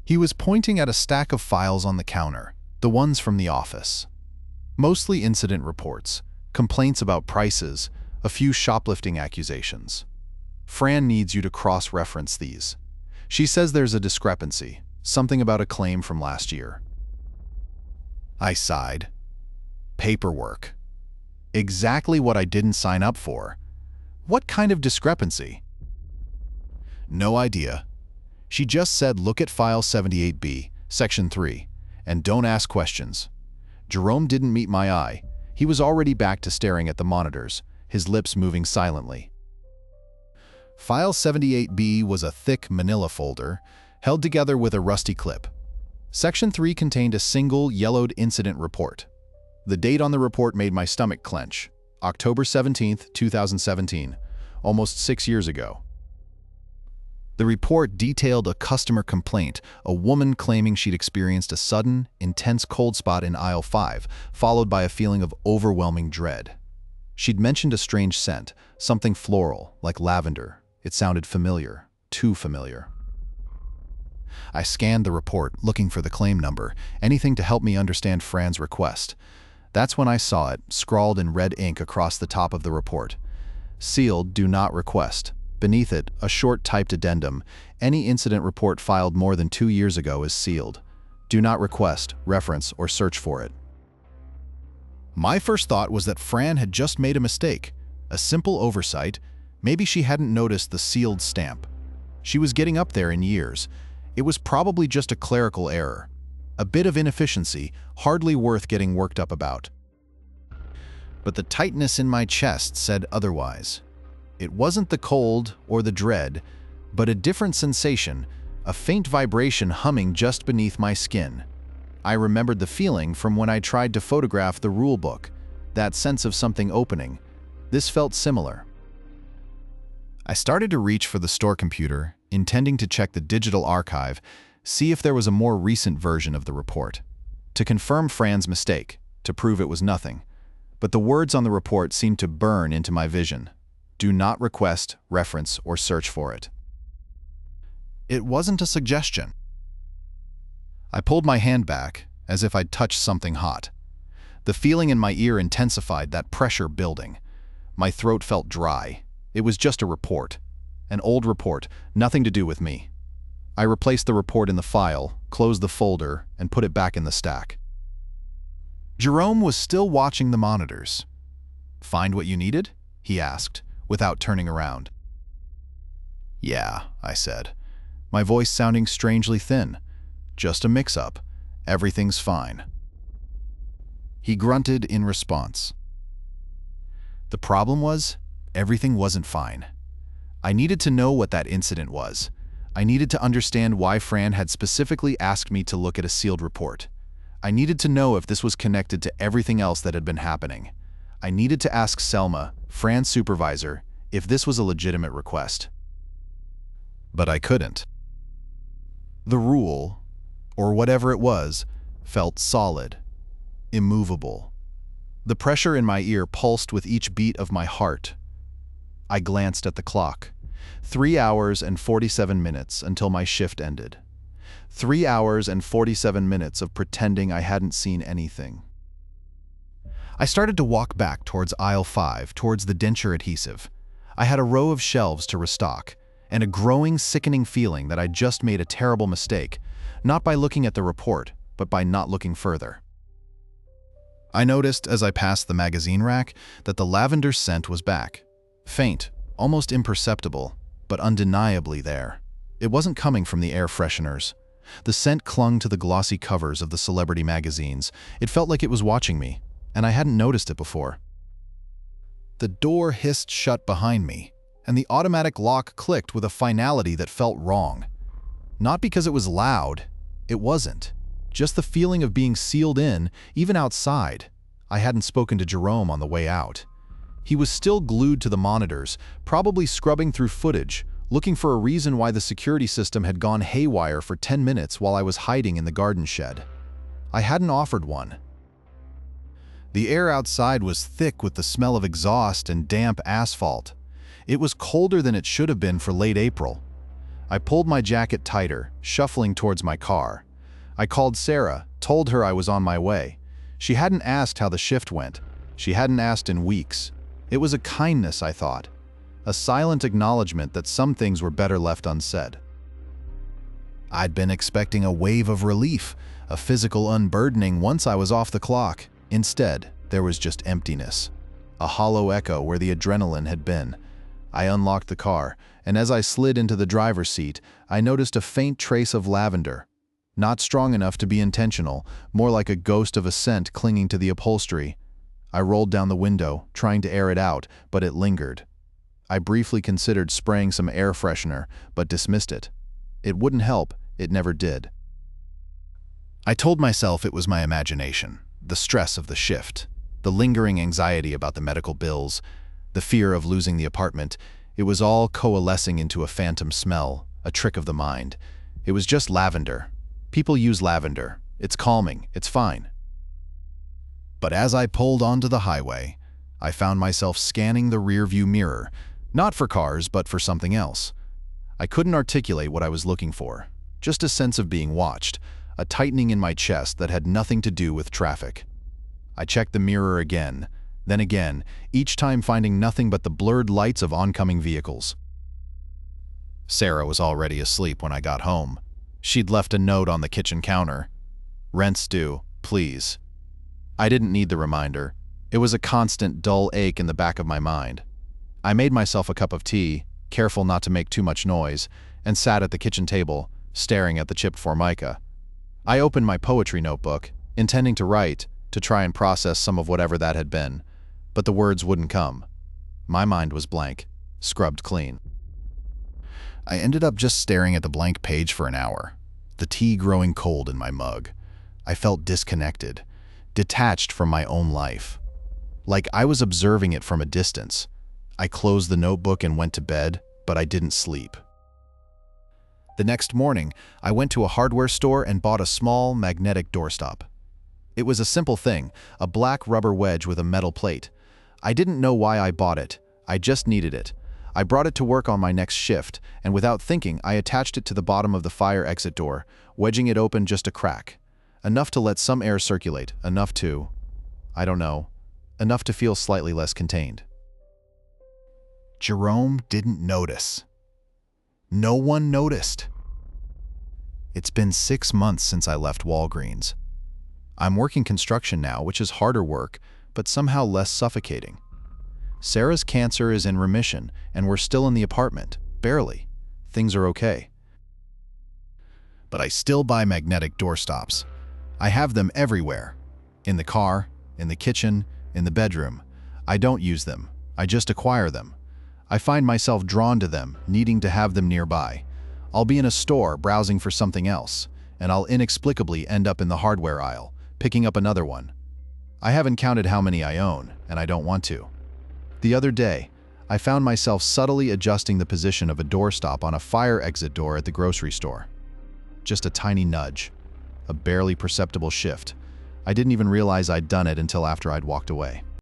He was pointing at a stack of files on the counter, the ones from the office. Mostly incident reports, complaints about prices, a few shoplifting accusations. Fran needs you to cross-reference these. She says there's a discrepancy, something about a claim from last year. I sighed. Paperwork. Exactly what I didn't sign up for. What kind of discrepancy? No idea. She just said look at file 78B, section 3, and don't ask questions. Jerome didn't meet my eye. He was already back to staring at the monitors, his lips moving silently. File 78B was a thick manila folder, held together with a rusty clip. Section 3 contained a single, yellowed incident report. The date on the report made my stomach clench. October 17th, 2017, almost 6 years ago. The report detailed a customer complaint, a woman claiming she'd experienced a sudden, intense cold spot in aisle 5, followed by a feeling of overwhelming dread. She'd mentioned a strange scent, something floral, like lavender. It sounded familiar, too familiar. I scanned the report, looking for the claim number, anything to help me understand Fran's request. That's when I saw it, scrawled in red ink across the top of the report. Sealed, do not request. Beneath it, a short typed addendum. Any incident report filed more than 2 years ago is sealed. Do not request, reference, or search for it. My first thought was that Fran had just made a mistake. A simple oversight. Maybe she hadn't noticed the sealed stamp. She was getting up there in years. It was probably just a clerical error. A bit of inefficiency, hardly worth getting worked up about. But the tightness in my chest said otherwise. It wasn't the cold or the dread, but a different sensation, a faint vibration humming just beneath my skin. I remembered the feeling from when I tried to photograph the rulebook, that sense of something opening. This felt similar. I started to reach for the store computer, intending to check the digital archive, see if there was a more recent version of the report. To confirm Fran's mistake, to prove it was nothing. But the words on the report seemed to burn into my vision. Do not request, reference, or search for it. It wasn't a suggestion. I pulled my hand back, as if I'd touched something hot. The feeling in my ear intensified, that pressure building. My throat felt dry. It was just a report. An old report, nothing to do with me. I replaced the report in the file, closed the folder, and put it back in the stack. Jerome was still watching the monitors. "Find what you needed?" he asked, without turning around. "Yeah," I said, my voice sounding strangely thin. "Just a mix-up. Everything's fine." He grunted in response. The problem was, everything wasn't fine. I needed to know what that incident was. I needed to understand why Fran had specifically asked me to look at a sealed report. I needed to know if this was connected to everything else that had been happening. I needed to ask Selma, Fran's supervisor, if this was a legitimate request. But I couldn't. The rule, or whatever it was, felt solid, immovable. The pressure in my ear pulsed with each beat of my heart. I glanced at the clock. 3 hours and 47 minutes until my shift ended. 3 hours and 47 minutes of pretending I hadn't seen anything. I started to walk back towards aisle 5, towards the denture adhesive. I had a row of shelves to restock, and a growing, sickening feeling that I'd just made a terrible mistake, not by looking at the report, but by not looking further. I noticed, as I passed the magazine rack, that the lavender scent was back. Faint, almost imperceptible, but undeniably there. It wasn't coming from the air fresheners. The scent clung to the glossy covers of the celebrity magazines. It felt like it was watching me, and I hadn't noticed it before. The door hissed shut behind me, and the automatic lock clicked with a finality that felt wrong. Not because it was loud. It wasn't. Just the feeling of being sealed in, even outside. I hadn't spoken to Jerome on the way out. He was still glued to the monitors, probably scrubbing through footage, looking for a reason why the security system had gone haywire for 10 minutes while I was hiding in the garden shed. I hadn't offered one. The air outside was thick with the smell of exhaust and damp asphalt. It was colder than it should have been for late April. I pulled my jacket tighter, shuffling towards my car. I called Sarah, told her I was on my way. She hadn't asked how the shift went. She hadn't asked in weeks. It was a kindness, I thought. A silent acknowledgement that some things were better left unsaid. I'd been expecting a wave of relief, a physical unburdening once I was off the clock. Instead, there was just emptiness. A hollow echo where the adrenaline had been. I unlocked the car, and as I slid into the driver's seat, I noticed a faint trace of lavender. Not strong enough to be intentional, more like a ghost of a scent clinging to the upholstery. I rolled down the window, trying to air it out, but it lingered. I briefly considered spraying some air freshener, but dismissed it. It wouldn't help, it never did. I told myself it was my imagination, the stress of the shift, the lingering anxiety about the medical bills, the fear of losing the apartment. It was all coalescing into a phantom smell, a trick of the mind. It was just lavender. People use lavender. It's calming, it's fine. But as I pulled onto the highway, I found myself scanning the rearview mirror, not for cars, but for something else. I couldn't articulate what I was looking for, just a sense of being watched, a tightening in my chest that had nothing to do with traffic. I checked the mirror again, then again, each time finding nothing but the blurred lights of oncoming vehicles. Sarah was already asleep when I got home. She'd left a note on the kitchen counter. "Rent's due, please." I didn't need the reminder. It was a constant, dull ache in the back of my mind. I made myself a cup of tea, careful not to make too much noise, and sat at the kitchen table, staring at the chipped formica. I opened my poetry notebook, intending to write, to try and process some of whatever that had been, but the words wouldn't come. My mind was blank, scrubbed clean. I ended up just staring at the blank page for an hour, the tea growing cold in my mug. I felt disconnected, detached from my own life. Like I was observing it from a distance. I closed the notebook and went to bed, but I didn't sleep. The next morning, I went to a hardware store and bought a small, magnetic doorstop. It was a simple thing, a black rubber wedge with a metal plate. I didn't know why I bought it. I just needed it. I brought it to work on my next shift, and without thinking, I attached it to the bottom of the fire exit door, wedging it open just a crack. Enough to let some air circulate, enough to, I don't know, enough to feel slightly less contained. Jerome didn't notice. No one noticed. It's been 6 months since I left Walgreens. I'm working construction now, which is harder work, but somehow less suffocating. Sarah's cancer is in remission, and we're still in the apartment, barely. Things are okay. But I still buy magnetic doorstops. I have them everywhere. In the car, in the kitchen, in the bedroom. I don't use them. I just acquire them. I find myself drawn to them, needing to have them nearby. I'll be in a store browsing for something else, and I'll inexplicably end up in the hardware aisle, picking up another one. I haven't counted how many I own, and I don't want to. The other day, I found myself subtly adjusting the position of a doorstop on a fire exit door at the grocery store. Just a tiny nudge, a barely perceptible shift. I didn't even realize I'd done it until after I'd walked away.